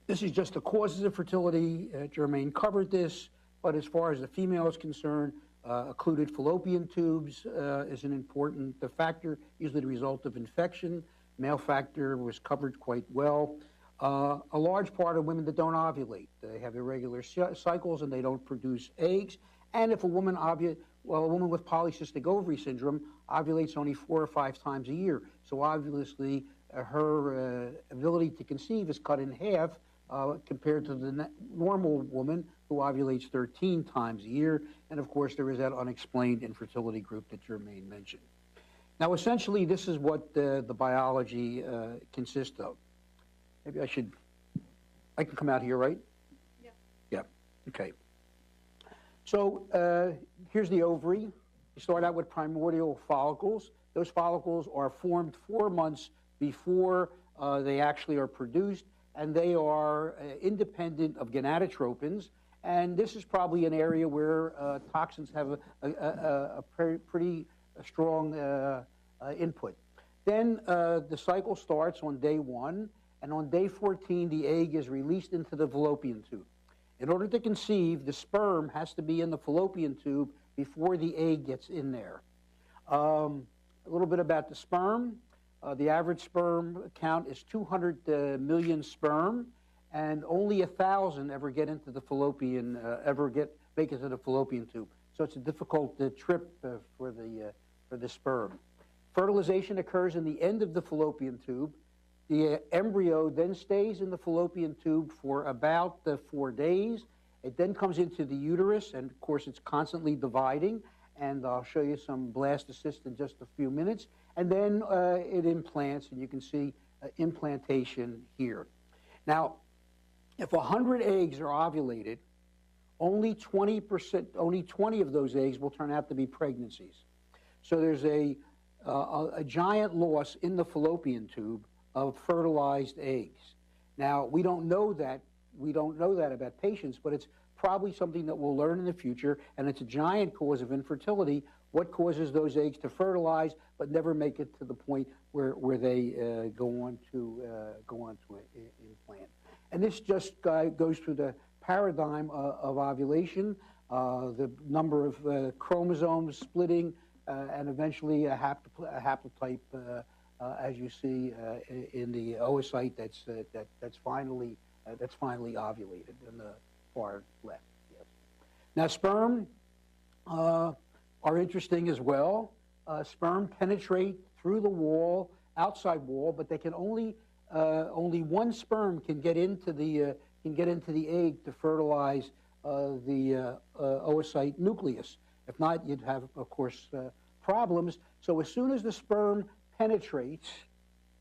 This is just the causes of fertility. Germaine covered this, but as far as the female is concerned, occluded fallopian tubes is an important factor, usually the result of infection. Malefactor was covered quite well. A large part of women that don't ovulate, they have irregular cycles and they don't produce eggs. And if a woman a woman with polycystic ovary syndrome ovulates only 4 or 5 times a year, so obviously her ability to conceive is cut in half compared to the normal woman who ovulates 13 times a year. And of course, there is that unexplained infertility group that Germaine mentioned. Now, essentially, this is what the biology consists of. Maybe I can come out here, right? Yeah. Yeah, okay. So here's the ovary. You start out with primordial follicles. Those follicles are formed 4 months before they actually are produced, and they are independent of gonadotropins. And this is probably an area where toxins have a pretty strong input. Then the cycle starts on day 1, and on day 14, the egg is released into the fallopian tube. In order to conceive, the sperm has to be in the fallopian tube before the egg gets in there. A little bit about the sperm. The average sperm count is 200 million sperm, and only 1,000 ever get into the fallopian, make it to the fallopian tube. So it's a difficult trip for the sperm. Fertilization occurs in the end of the fallopian tube. The embryo then stays in the fallopian tube for about 4 days. It then comes into the uterus, and of course it's constantly dividing, and I'll show you some blastocysts in just a few minutes. And then it implants, and you can see implantation here. Now, if 100 eggs are ovulated, only 20 of those eggs will turn out to be pregnancies. So there's a giant loss in the fallopian tube of fertilized eggs. Now, we don't know that about patients, but it's probably something that we'll learn in the future, and it's a giant cause of infertility. What causes those eggs to fertilize but never make it to the point where they go on to implant? And this just goes through the paradigm of ovulation, the number of chromosomes splitting, and eventually a haplotype, as you see in the oocyte that's finally ovulated in the far left. Yes. Now, sperm are interesting as well. Sperm penetrate through the wall, outside wall, but they can only one sperm can get into the egg to fertilize the oocyte nucleus. If not, you'd have, of course, problems. So as soon as the sperm penetrates,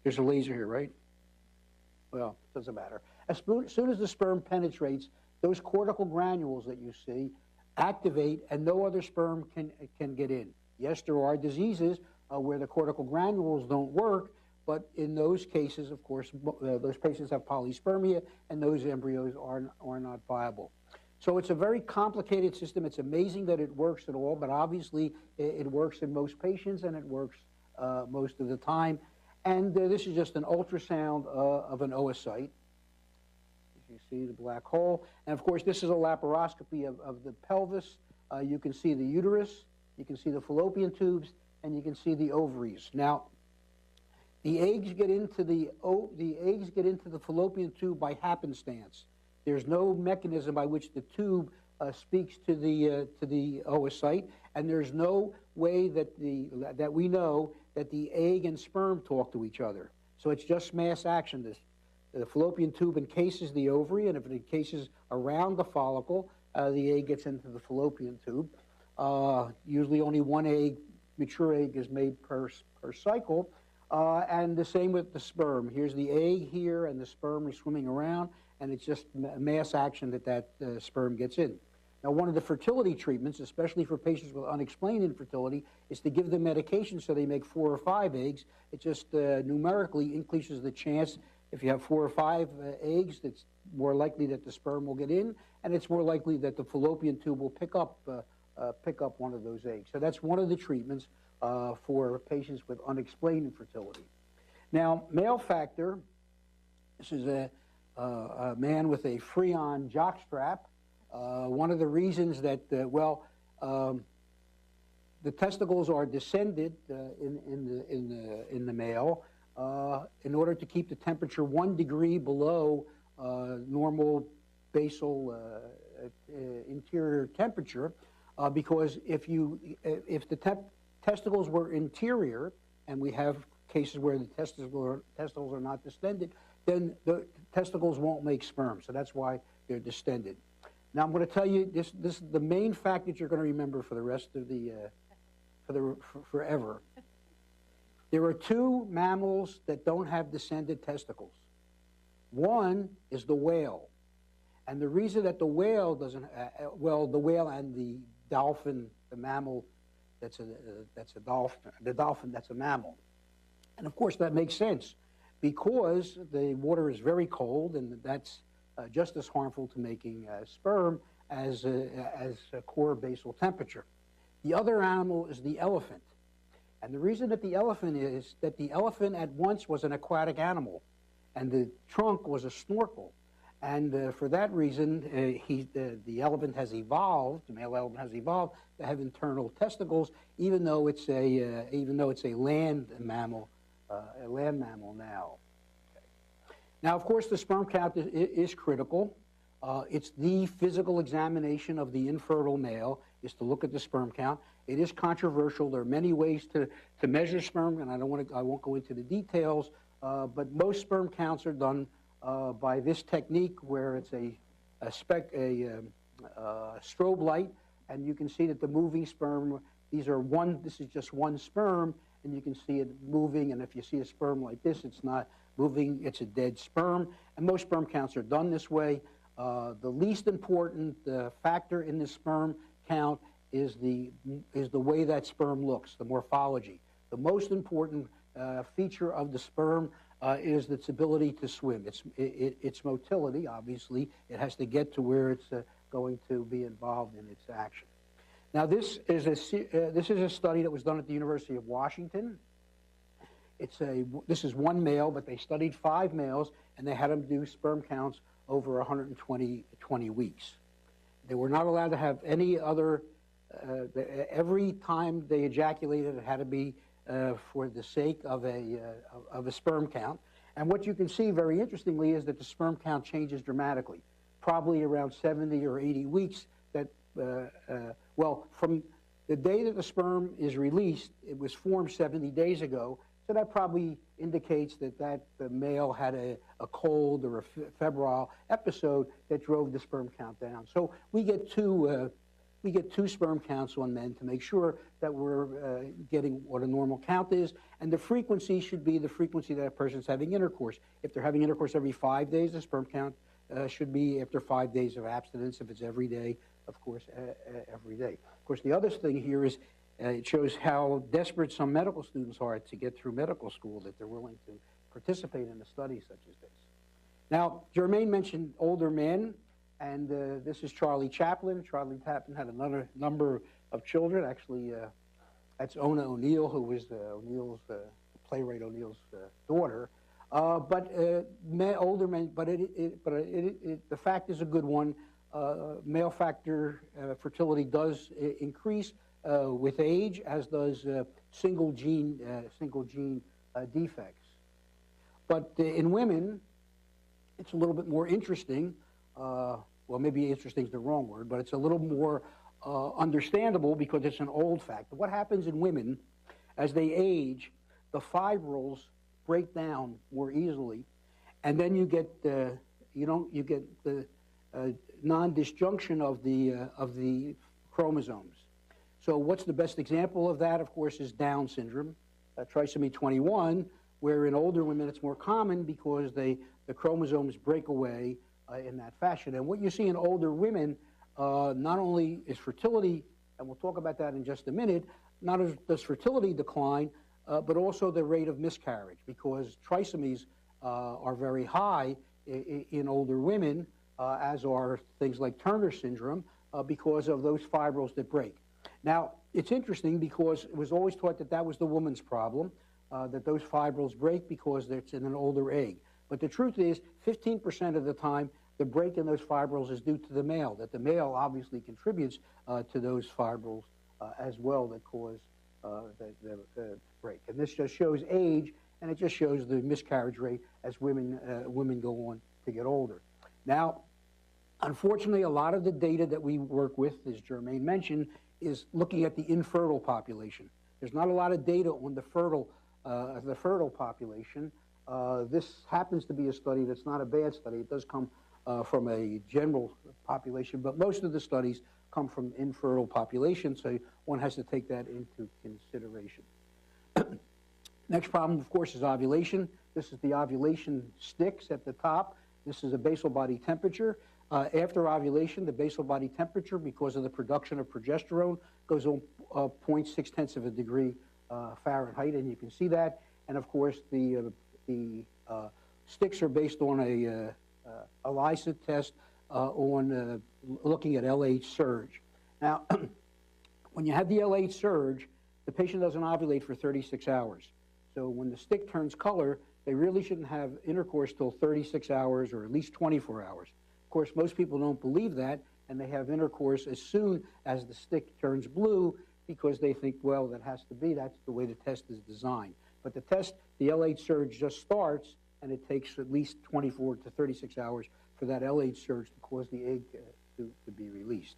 there's a laser here, right? Well, it doesn't matter. As soon as the sperm penetrates, those cortical granules that you see activate, and no other sperm can get in. Yes, there are diseases where the cortical granules don't work, but in those cases, of course, those patients have polyspermia, and those embryos are not viable. So it's a very complicated system. It's amazing that it works at all, but obviously it works in most patients, and it works most of the time. And this is just an ultrasound of an oocyte. You see the black hole. And of course, this is a laparoscopy of the pelvis. You can see the uterus, you can see the fallopian tubes, and you can see the ovaries. Now, the eggs get into the fallopian tube by happenstance. There's no mechanism by which the tube speaks to the oocyte, and there's no way that we know that the egg and sperm talk to each other. So it's just mass action. The fallopian tube encases the ovary, and if it encases around the follicle, the egg gets into the fallopian tube. Usually only one mature egg is made per cycle. And the same with the sperm. Here's the egg here, and the sperm is swimming around, and it's just mass action that sperm gets in. Now, one of the fertility treatments, especially for patients with unexplained infertility, is to give them medication so they make 4 or 5 eggs. It just numerically increases the chance. If you have 4 or 5 eggs, it's more likely that the sperm will get in, and it's more likely that the fallopian tube will pick up one of those eggs. So that's one of the treatments for patients with unexplained infertility. Now, Malefactor, this is a man with a Freon jockstrap. One of the reasons that, the testicles are descended in the male in order to keep the temperature 1 degree below normal basal interior temperature, because if the testicles were interior, and we have cases where the testicles are not distended, then the testicles won't make sperm. So that's why they're distended. Now I'm going to tell you this is the main fact that you're going to remember for the rest of forever. There are 2 mammals that don't have descended testicles. One is the whale, and the reason that the whale doesn't, the whale and the dolphin, the mammal, that's a dolphin. The dolphin, that's a mammal, and of course that makes sense because the water is very cold, and that's just as harmful to making sperm as a core basal temperature. The other animal is the elephant. And the reason that the elephant is that the elephant at once was an aquatic animal, and the trunk was a snorkel. And for that reason, the elephant has evolved, the male elephant has evolved to have internal testicles, even though it's a land mammal now. Now, of course, the sperm count is critical. It's the physical examination of the infertile male is to look at the sperm count. It is controversial. There are many ways to measure sperm, and I won't go into the details. But most sperm counts are done by this technique, where it's a strobe light, and you can see that the moving sperm. This is just one sperm, and you can see it moving. And if you see a sperm like this, it's not moving, it's a dead sperm. And most sperm counts are done this way. The least important factor in the sperm count is the way that sperm looks, the morphology. The most important feature of the sperm is its ability to swim. Its motility, obviously. It has to get to where it's going to be involved in its action. Now, this is a study that was done at the University of Washington. This is one male, but they studied 5 males, and they had them do sperm counts over 120 weeks. They were not allowed to have any other. Every time they ejaculated, it had to be for the sake of a sperm count. And what you can see, very interestingly, is that the sperm count changes dramatically. Probably around 70 or 80 weeks. From the day that the sperm is released, it was formed 70 days ago. So that probably indicates that the male had a cold or a febrile episode that drove the sperm count down. So we get two sperm counts on men to make sure that we're getting what a normal count is, and the frequency should be the frequency that a person's having intercourse. If they're having intercourse every 5 days, the sperm count should be after 5 days of abstinence. If it's every day, of course, every day. Of course, the other thing here is it shows how desperate some medical students are to get through medical school, that they're willing to participate in a study such as this. Now, Germaine mentioned older men, and this is Charlie Chaplin. Charlie Chaplin had another number of children. Actually, that's Ona O'Neill, who was playwright O'Neill's daughter. Older men. But the fact is a good one. Malefactor fertility does increase with age, as does single gene defects. But in women, it's a little bit more interesting. Maybe interesting is the wrong word, but it's a little more understandable because it's an old fact. What happens in women as they age, the fibrils break down more easily, and then you get the non-disjunction of the chromosomes. So what's the best example of that, of course, is Down syndrome. trisomy 21, where in older women it's more common because the chromosomes break away in that fashion. And what you see in older women, not only is fertility, and we'll talk about that in just a minute, not only does fertility decline, but also the rate of miscarriage, because trisomies are very high in older women, as are things like Turner syndrome, because of those fibrils that break. Now, it's interesting because it was always taught that that was the woman's problem, that those fibrils break because it's in an older egg. But the truth is, 15% of the time, the break in those fibrils is due to the male, that the male obviously contributes to those fibrils as well that cause the break. And this just shows age, and it just shows the miscarriage rate as women go on to get older. Now, unfortunately, a lot of the data that we work with, as Germaine mentioned, is looking at the infertile population. There's not a lot of data on the fertile population. This happens to be a study that's not a bad study. It does come from a general population, but most of the studies come from infertile population, so one has to take that into consideration. Next problem, of course, is ovulation. This is the ovulation sticks at the top. This is a basal body temperature. After ovulation, the basal body temperature, because of the production of progesterone, goes on 0.6 of a degree Fahrenheit, and you can see that. And of course, the sticks are based on a ELISA test on looking at LH surge. Now, when you have the LH surge, the patient doesn't ovulate for 36 hours. So when the stick turns color, they really shouldn't have intercourse till 36 hours or at least 24 hours. Of course, most people don't believe that, and they have intercourse as soon as the stick turns blue because they think, well, that has to be, that's the way the test is designed. But the test, the LH surge just starts, and it takes at least 24 to 36 hours for that LH surge to cause the egg to be released.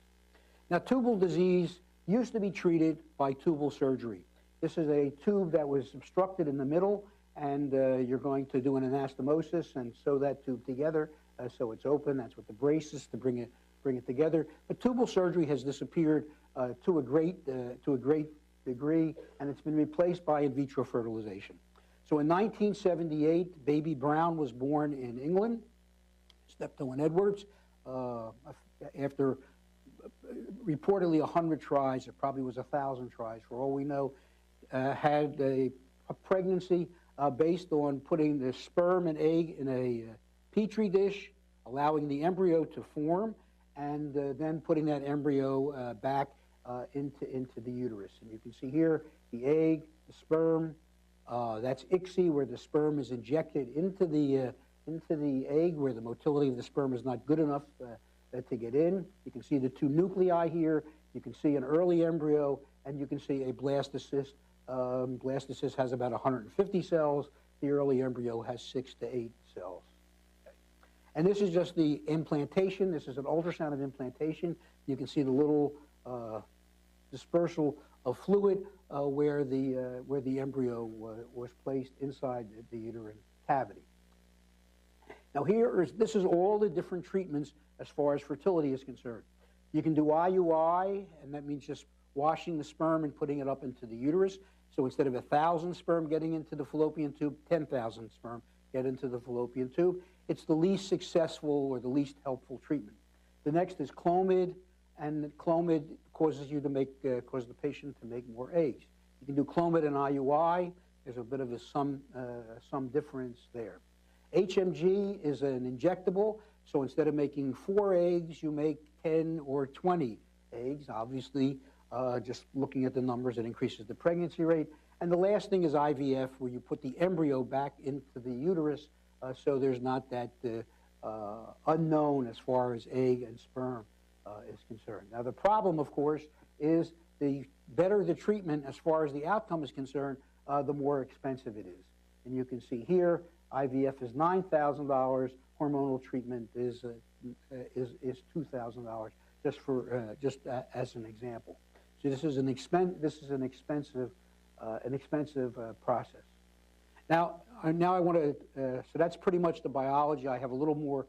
Now, tubal disease used to be treated by tubal surgery. This is a tube that was obstructed in the middle, and you're going to do an anastomosis and sew that tube together so it's open. That's what the brace is, to bring it together. But tubal surgery has disappeared to a great degree, and it's been replaced by in vitro fertilization. So in 1978, baby Brown was born in England, Steptoe and Edwards, after reportedly 100 tries. It probably was 1,000 tries, for all we know. Had a pregnancy based on putting the sperm and egg in a petri dish, allowing the embryo to form, and then putting that embryo back into the uterus. And you can see here the egg, the sperm. That's ICSI, where the sperm is injected into the egg, where the motility of the sperm is not good enough to get in. You can see the two nuclei here. You can see an early embryo, and you can see a blastocyst. Blastocyst has about 150 cells. The early embryo has 6 to 8 cells. Okay. And this is just the implantation. This is an ultrasound of implantation. You can see the little dispersal of fluid where the embryo was placed inside the uterine cavity. Now this is all the different treatments as far as fertility is concerned. You can do IUI, and that means just washing the sperm and putting it up into the uterus. So instead of 1,000 sperm getting into the fallopian tube, 10,000 sperm get into the fallopian tube. It's the least successful or the least helpful treatment. The next is Clomid, and Clomid causes you to cause the patient to make more eggs. You can do Clomid and IUI. There's a bit of some difference there. HMG is an injectable, so instead of making 4 eggs, you make 10 or 20 eggs. Obviously, just looking at the numbers, it increases the pregnancy rate. And the last thing is IVF, where you put the embryo back into the uterus, so there's not that unknown as far as egg and sperm is concerned. Now, the problem, of course, is the better the treatment as far as the outcome is concerned, the more expensive it is. And you can see here, IVF is $9,000. Hormonal treatment is $2,000, just as an example. So this is an expensive process. Now I want to. So that's pretty much the biology. I have a little more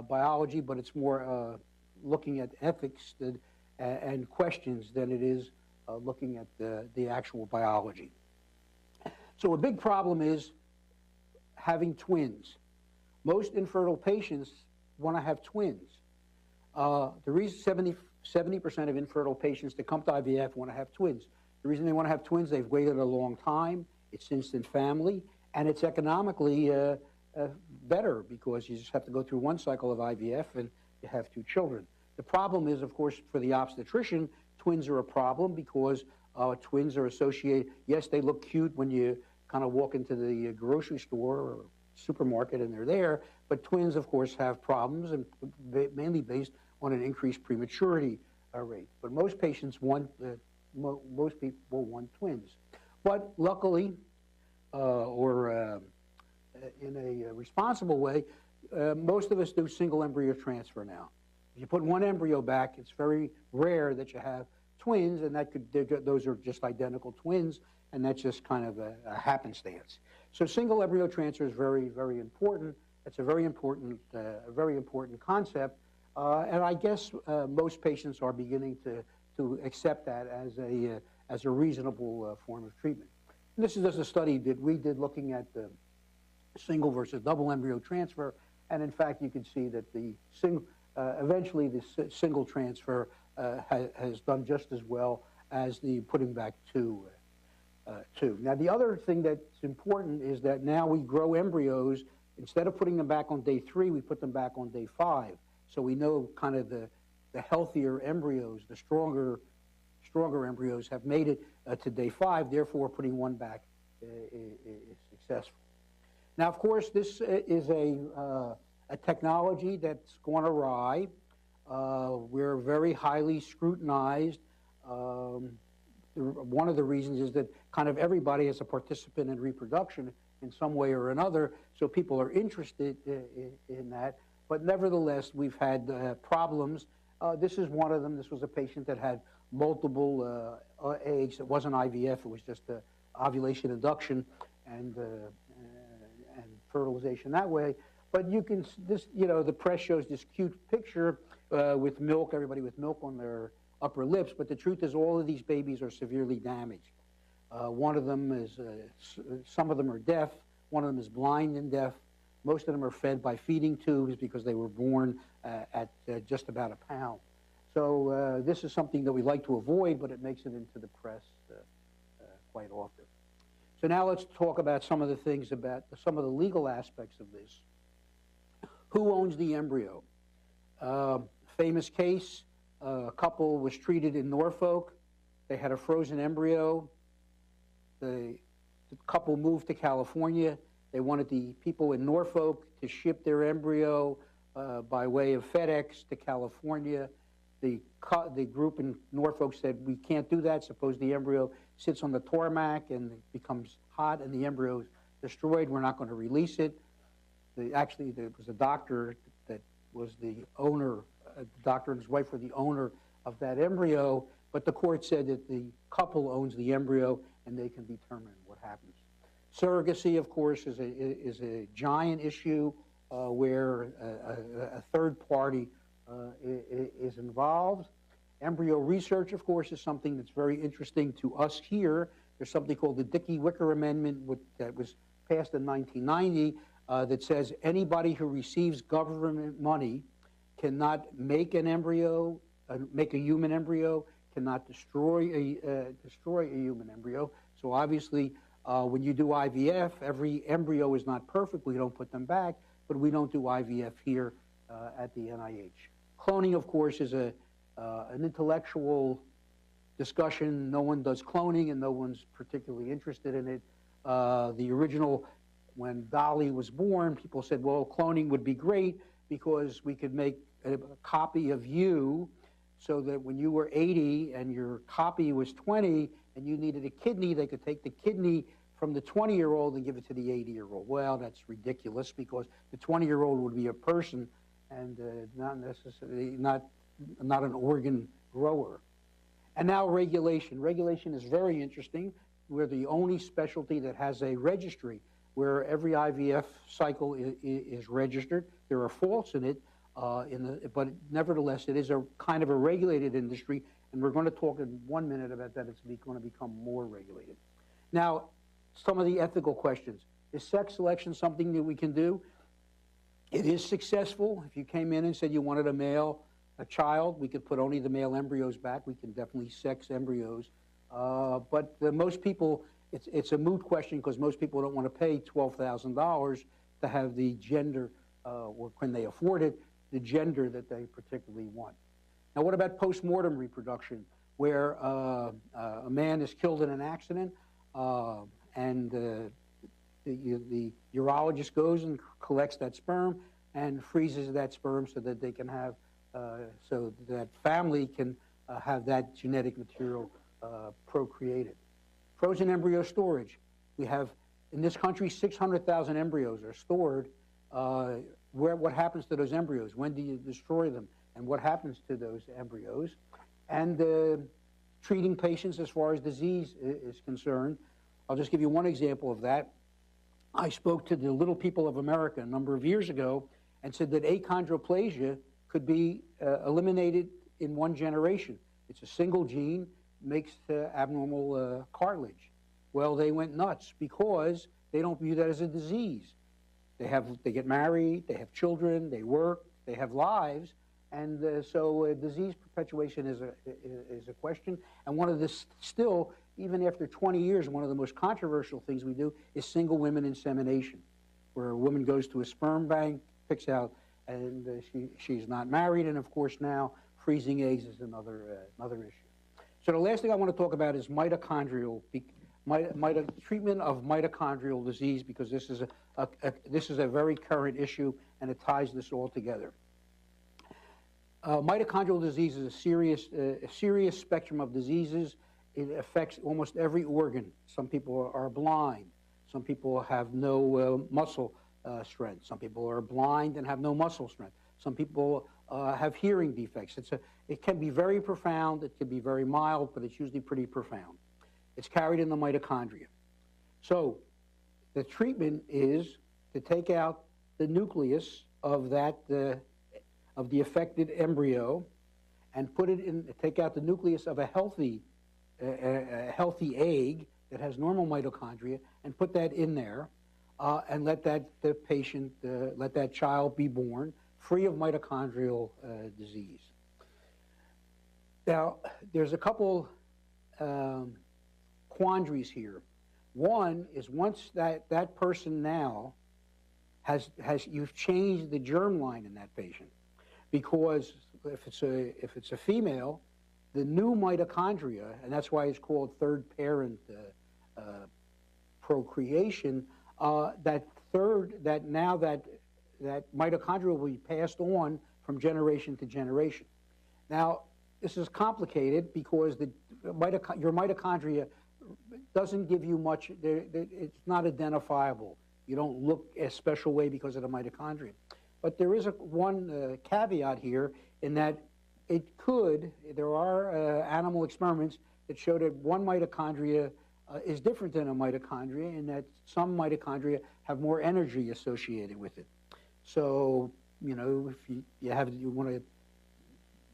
biology, but it's more looking at ethics and questions than it is looking at the actual biology. So a big problem is having twins. Most infertile patients want to have twins. The reason 70% of infertile patients that come to IVF want to have twins. The reason they want to have twins, they've waited a long time, it's instant family, and it's economically better because you just have to go through one cycle of IVF and you have 2 children. The problem is, of course, for the obstetrician, twins are a problem because twins are associated, yes, they look cute when you kind of walk into the grocery store or supermarket and they're there, but twins, of course, have problems, and mainly based on an increased prematurity rate. But most patients want, most people want twins. But luckily, in a responsible way, most of us do single embryo transfer now. If you put one embryo back, it's very rare that you have twins, and those are just identical twins, and that's just kind of a happenstance. So single embryo transfer is very, very important. It's a very important concept, and I guess most patients are beginning to accept that as a reasonable form of treatment. And this is just a study that we did looking at the single versus double embryo transfer, and in fact, you can see that eventually the single transfer has done just as well as the putting back two. Now, the other thing that's important is that now we grow embryos. Instead of putting them back on day 3, we put them back on day 5. So we know kind of the healthier embryos, the stronger embryos have made it to day 5. Therefore, putting one back is successful. Now, of course, this is a technology that's gone awry. We're very highly scrutinized. One of the reasons is that kind of everybody is a participant in reproduction in some way or another, so people are interested in that. But nevertheless, we've had problems. This is one of them. This was a patient that had multiple eggs. It wasn't IVF. It was just ovulation induction and fertilization that way. But you can, the press shows this cute picture with milk, everybody with milk on their upper lips, but the truth is all of these babies are severely damaged. One of them is, some of them are deaf, one of them is blind and deaf. Most of them are fed by feeding tubes because they were born at just about a pound. So this is something that we like to avoid, but it makes it into the press quite often. So now let's talk about some of the things about some of the legal aspects of this. Who owns the embryo? Famous case, a couple was treated in Norfolk. They had a frozen embryo. The couple moved to California. They wanted the people in Norfolk to ship their embryo by way of FedEx to California. The group in Norfolk said, we can't do that. Suppose the embryo sits on the tarmac and it becomes hot and the embryo is destroyed. We're not going to release it. Actually, there was a doctor that was the owner, the doctor and his wife were the owner of that embryo, but the court said that the couple owns the embryo and they can determine what happens. Surrogacy, of course, is a giant issue where a third party is involved. Embryo research, of course, is something that's very interesting to us here. There's something called the Dickey-Wicker Amendment that was passed in 1990 that says anybody who receives government money cannot make an embryo, make a human embryo, cannot destroy a human embryo. So obviously, when you do IVF, every embryo is not perfect. We don't put them back, but we don't do IVF here at the NIH. Cloning, of course, is an intellectual discussion. No one does cloning, and no one's particularly interested in it. The original, when Dolly was born, people said, well, cloning would be great because we could make a copy of you so that when you were 80 and your copy was 20 and you needed a kidney, they could take the kidney from the 20-year-old and give it to the 80-year-old. Well, that's ridiculous because the 20-year-old would be a person and not necessarily, not an organ grower. And now regulation. Regulation is very interesting. We're the only specialty that has a registry where every IVF cycle is registered. There are faults in it, but nevertheless, it is a kind of a regulated industry, and we're going to talk in 1 minute about that. It's going to become more regulated. Now, some of the ethical questions. Is sex selection something that we can do? It is successful. If you came in and said you wanted a child, we could put only the male embryos back. We can definitely sex embryos. But most people, it's a moot question because most people don't want to pay $12,000 to have the gender, or when they afford it, the gender that they particularly want. Now, what about post-mortem reproduction, where a man is killed in an accident and the urologist goes and collects that sperm and freezes that sperm so that they can have, so that family can have that genetic material procreated. Frozen embryo storage. We have, in this country, 600,000 embryos are stored. What happens to those embryos? When do you destroy them? And what happens to those embryos? And treating patients as far as disease is concerned. I'll just give you one example of that. I spoke to the Little People of America a number of years ago and said that achondroplasia could be eliminated in one generation. It's a single gene, makes abnormal cartilage. Well, they went nuts because they don't view that as a disease. They get married, they have children, they work, they have lives, and so disease perpetuation is a question. And one of the still, even after 20 years, one of the most controversial things we do is single women insemination, where a woman goes to a sperm bank, picks out, and she's not married, and of course now freezing eggs is another issue. So the last thing I want to talk about is mitochondrial treatment of mitochondrial disease, because this is a very current issue and it ties this all together. Mitochondrial disease is a serious spectrum of diseases. It affects almost every organ. Some people are blind. Some people have no muscle strength. Some people are blind and have no muscle strength. Some people have hearing defects. It can be very profound. It can be very mild, but it's usually pretty profound. It's carried in the mitochondria. So the treatment is to take out the nucleus of of the affected embryo and put it in, take out the nucleus of a healthy egg that has normal mitochondria and put that in there and let that child be born free of mitochondrial disease. Now, there's a couple quandaries here. One is once that person now you've changed the germline in that patient, because if it's a female, the new mitochondria, and that's why it's called third parent procreation, that mitochondria will be passed on from generation to generation. Now, this is complicated because your mitochondria doesn't give you much. It's not identifiable. You don't look a special way because of the mitochondria. But there is one caveat here in that there are animal experiments that show that one mitochondria is different than a mitochondria, and that some mitochondria have more energy associated with it. So, if you want to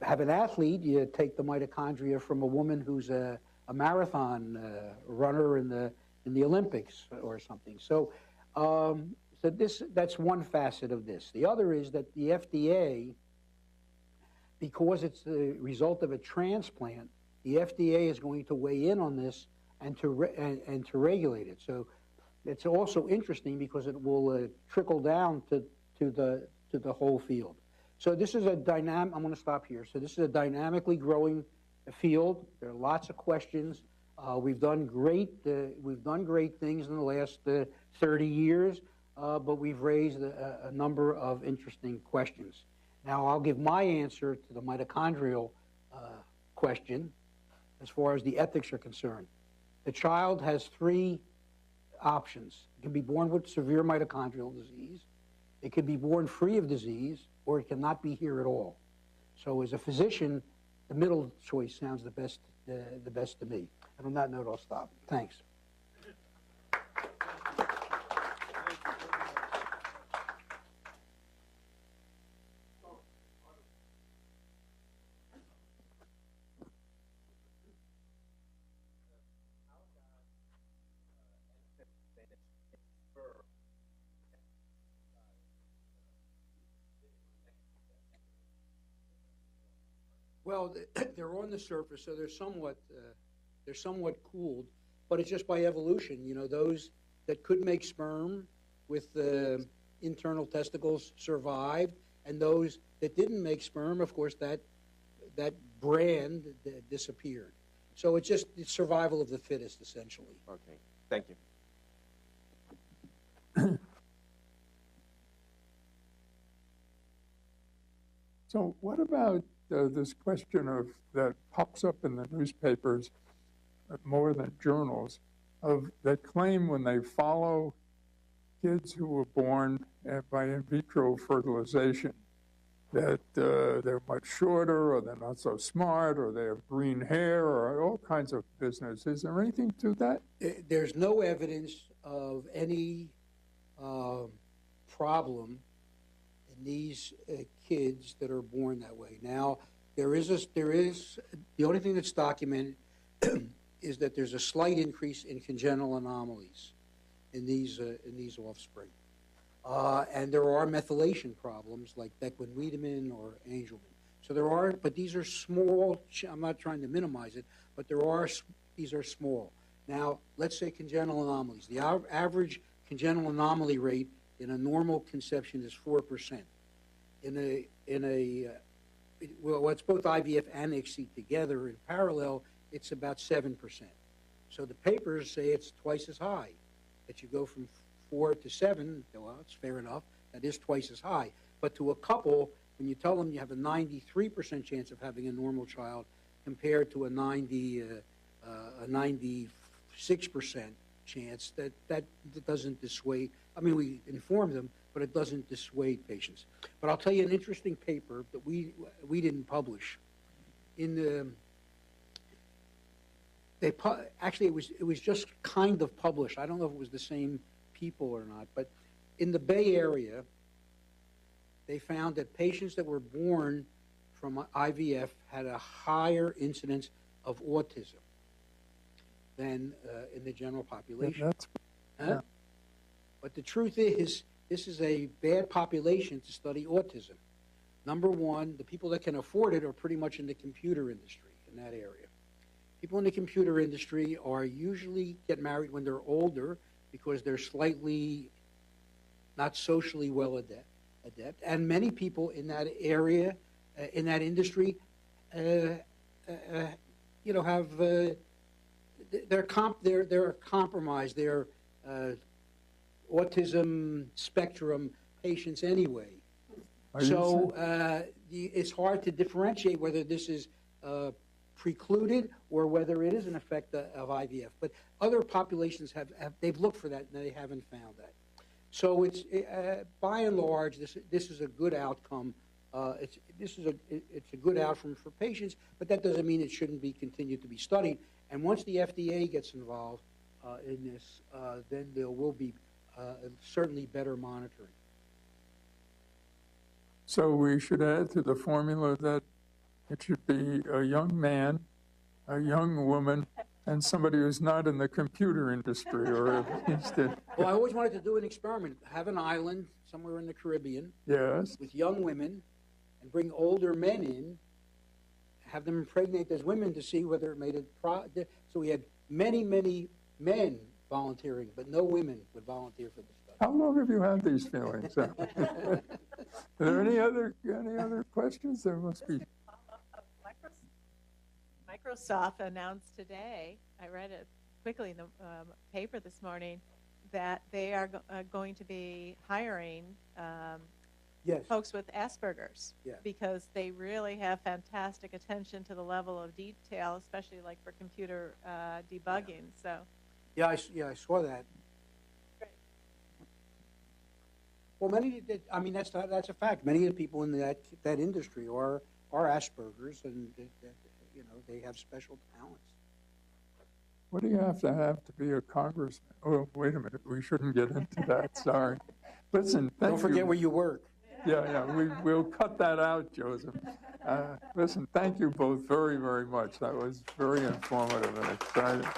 have an athlete, you take the mitochondria from a woman who's a marathon runner in the Olympics or something. So, that's one facet of this. The other is that the FDA, because it's the result of a transplant, the FDA is going to weigh in on this and to regulate it. So it's also interesting because it will trickle down to the whole field. So this is a dynamic. I'm going to stop here. So this is a dynamically growing field. There are lots of questions. We've done great things in the last 30 years, but we've raised a number of interesting questions. Now I'll give my answer to the mitochondrial question as far as the ethics are concerned. The child has three options. It can be born with severe mitochondrial disease, it can be born free of disease, or it cannot be here at all. So as a physician, the middle choice sounds the best to me. And on that note, I'll stop. Thanks. Well, they're on the surface, so they're somewhat cooled, but it's just by evolution. You know, those that could make sperm with internal testicles survived, and those that didn't make sperm, of course, that brand disappeared. So it's survival of the fittest, essentially. Okay, thank you. So what about this question that pops up in the newspapers more than journals that claim when they follow kids who were born by in vitro fertilization that they're much shorter, or they're not so smart, or they have green hair, or all kinds of business. Is there anything to that? There's no evidence of any problem in these kids that are born that way. Now, there is the only thing that's documented is that there's a slight increase in congenital anomalies in these offspring. And there are methylation problems like Bequin-Wiedemann or Angelman. So there are, but these are small. I'm not trying to minimize it, but these are small. Now, let's say congenital anomalies. The average congenital anomaly rate in a normal conception is 4%. Well, it's both IVF and ICSI together in parallel, it's about 7%. So the papers say it's twice as high, that you go from 4 to 7. Well, it's fair enough. That is twice as high. But to a couple, when you tell them you have a 93% chance of having a normal child compared to a 96% chance, that doesn't dissuade. I mean, we inform them, but it doesn't dissuade patients. But I'll tell you an interesting paper that we didn't publish. Actually, it was just kind of published. I don't know if it was the same people or not, but in the Bay Area, they found that patients that were born from IVF had a higher incidence of autism than in the general population. Yeah. But the truth is, this is a bad population to study autism. Number one, the people that can afford it are pretty much in the computer industry in that area. People in the computer industry are usually get married when they're older because they're slightly not socially well adept. And many people in that area, in that industry, have they're compromised. They're autism spectrum patients anyway. So it's hard to differentiate whether this is precluded or whether it is an effect of IVF. But other populations they've looked for that and they haven't found that. So it's by and large this is a good outcome. It's a good outcome for patients, but that doesn't mean it shouldn't be continued to be studied. And once the FDA gets involved in this, then there will be certainly better monitoring. So we should add to the formula that it should be a young man, a young woman, and somebody who's not in the computer industry, or at least Well, I always wanted to do an experiment. Have an island somewhere in the Caribbean yes, with young women and bring older men in, have them impregnate those women to see whether it made it. So we had many, many men volunteering, but no women would volunteer for the study. How long have you had these feelings? Are there any other questions? There must be. Microsoft announced today, I read it quickly in the paper this morning, that they are going to be hiring Yes. folks with Asperger's, Yeah. because they really have fantastic attention to the level of detail, especially like for computer debugging. So. Yeah, I saw that. Great. Well, that's a fact. Many of the people in that industry are Asperger's, and they have special talents. What do you have to be a congressman? Oh, wait a minute. We shouldn't get into that. Sorry. Listen, Don't forget where you work. Yeah. We'll cut that out, Joseph. Listen, thank you both very, very much. That was very informative and exciting.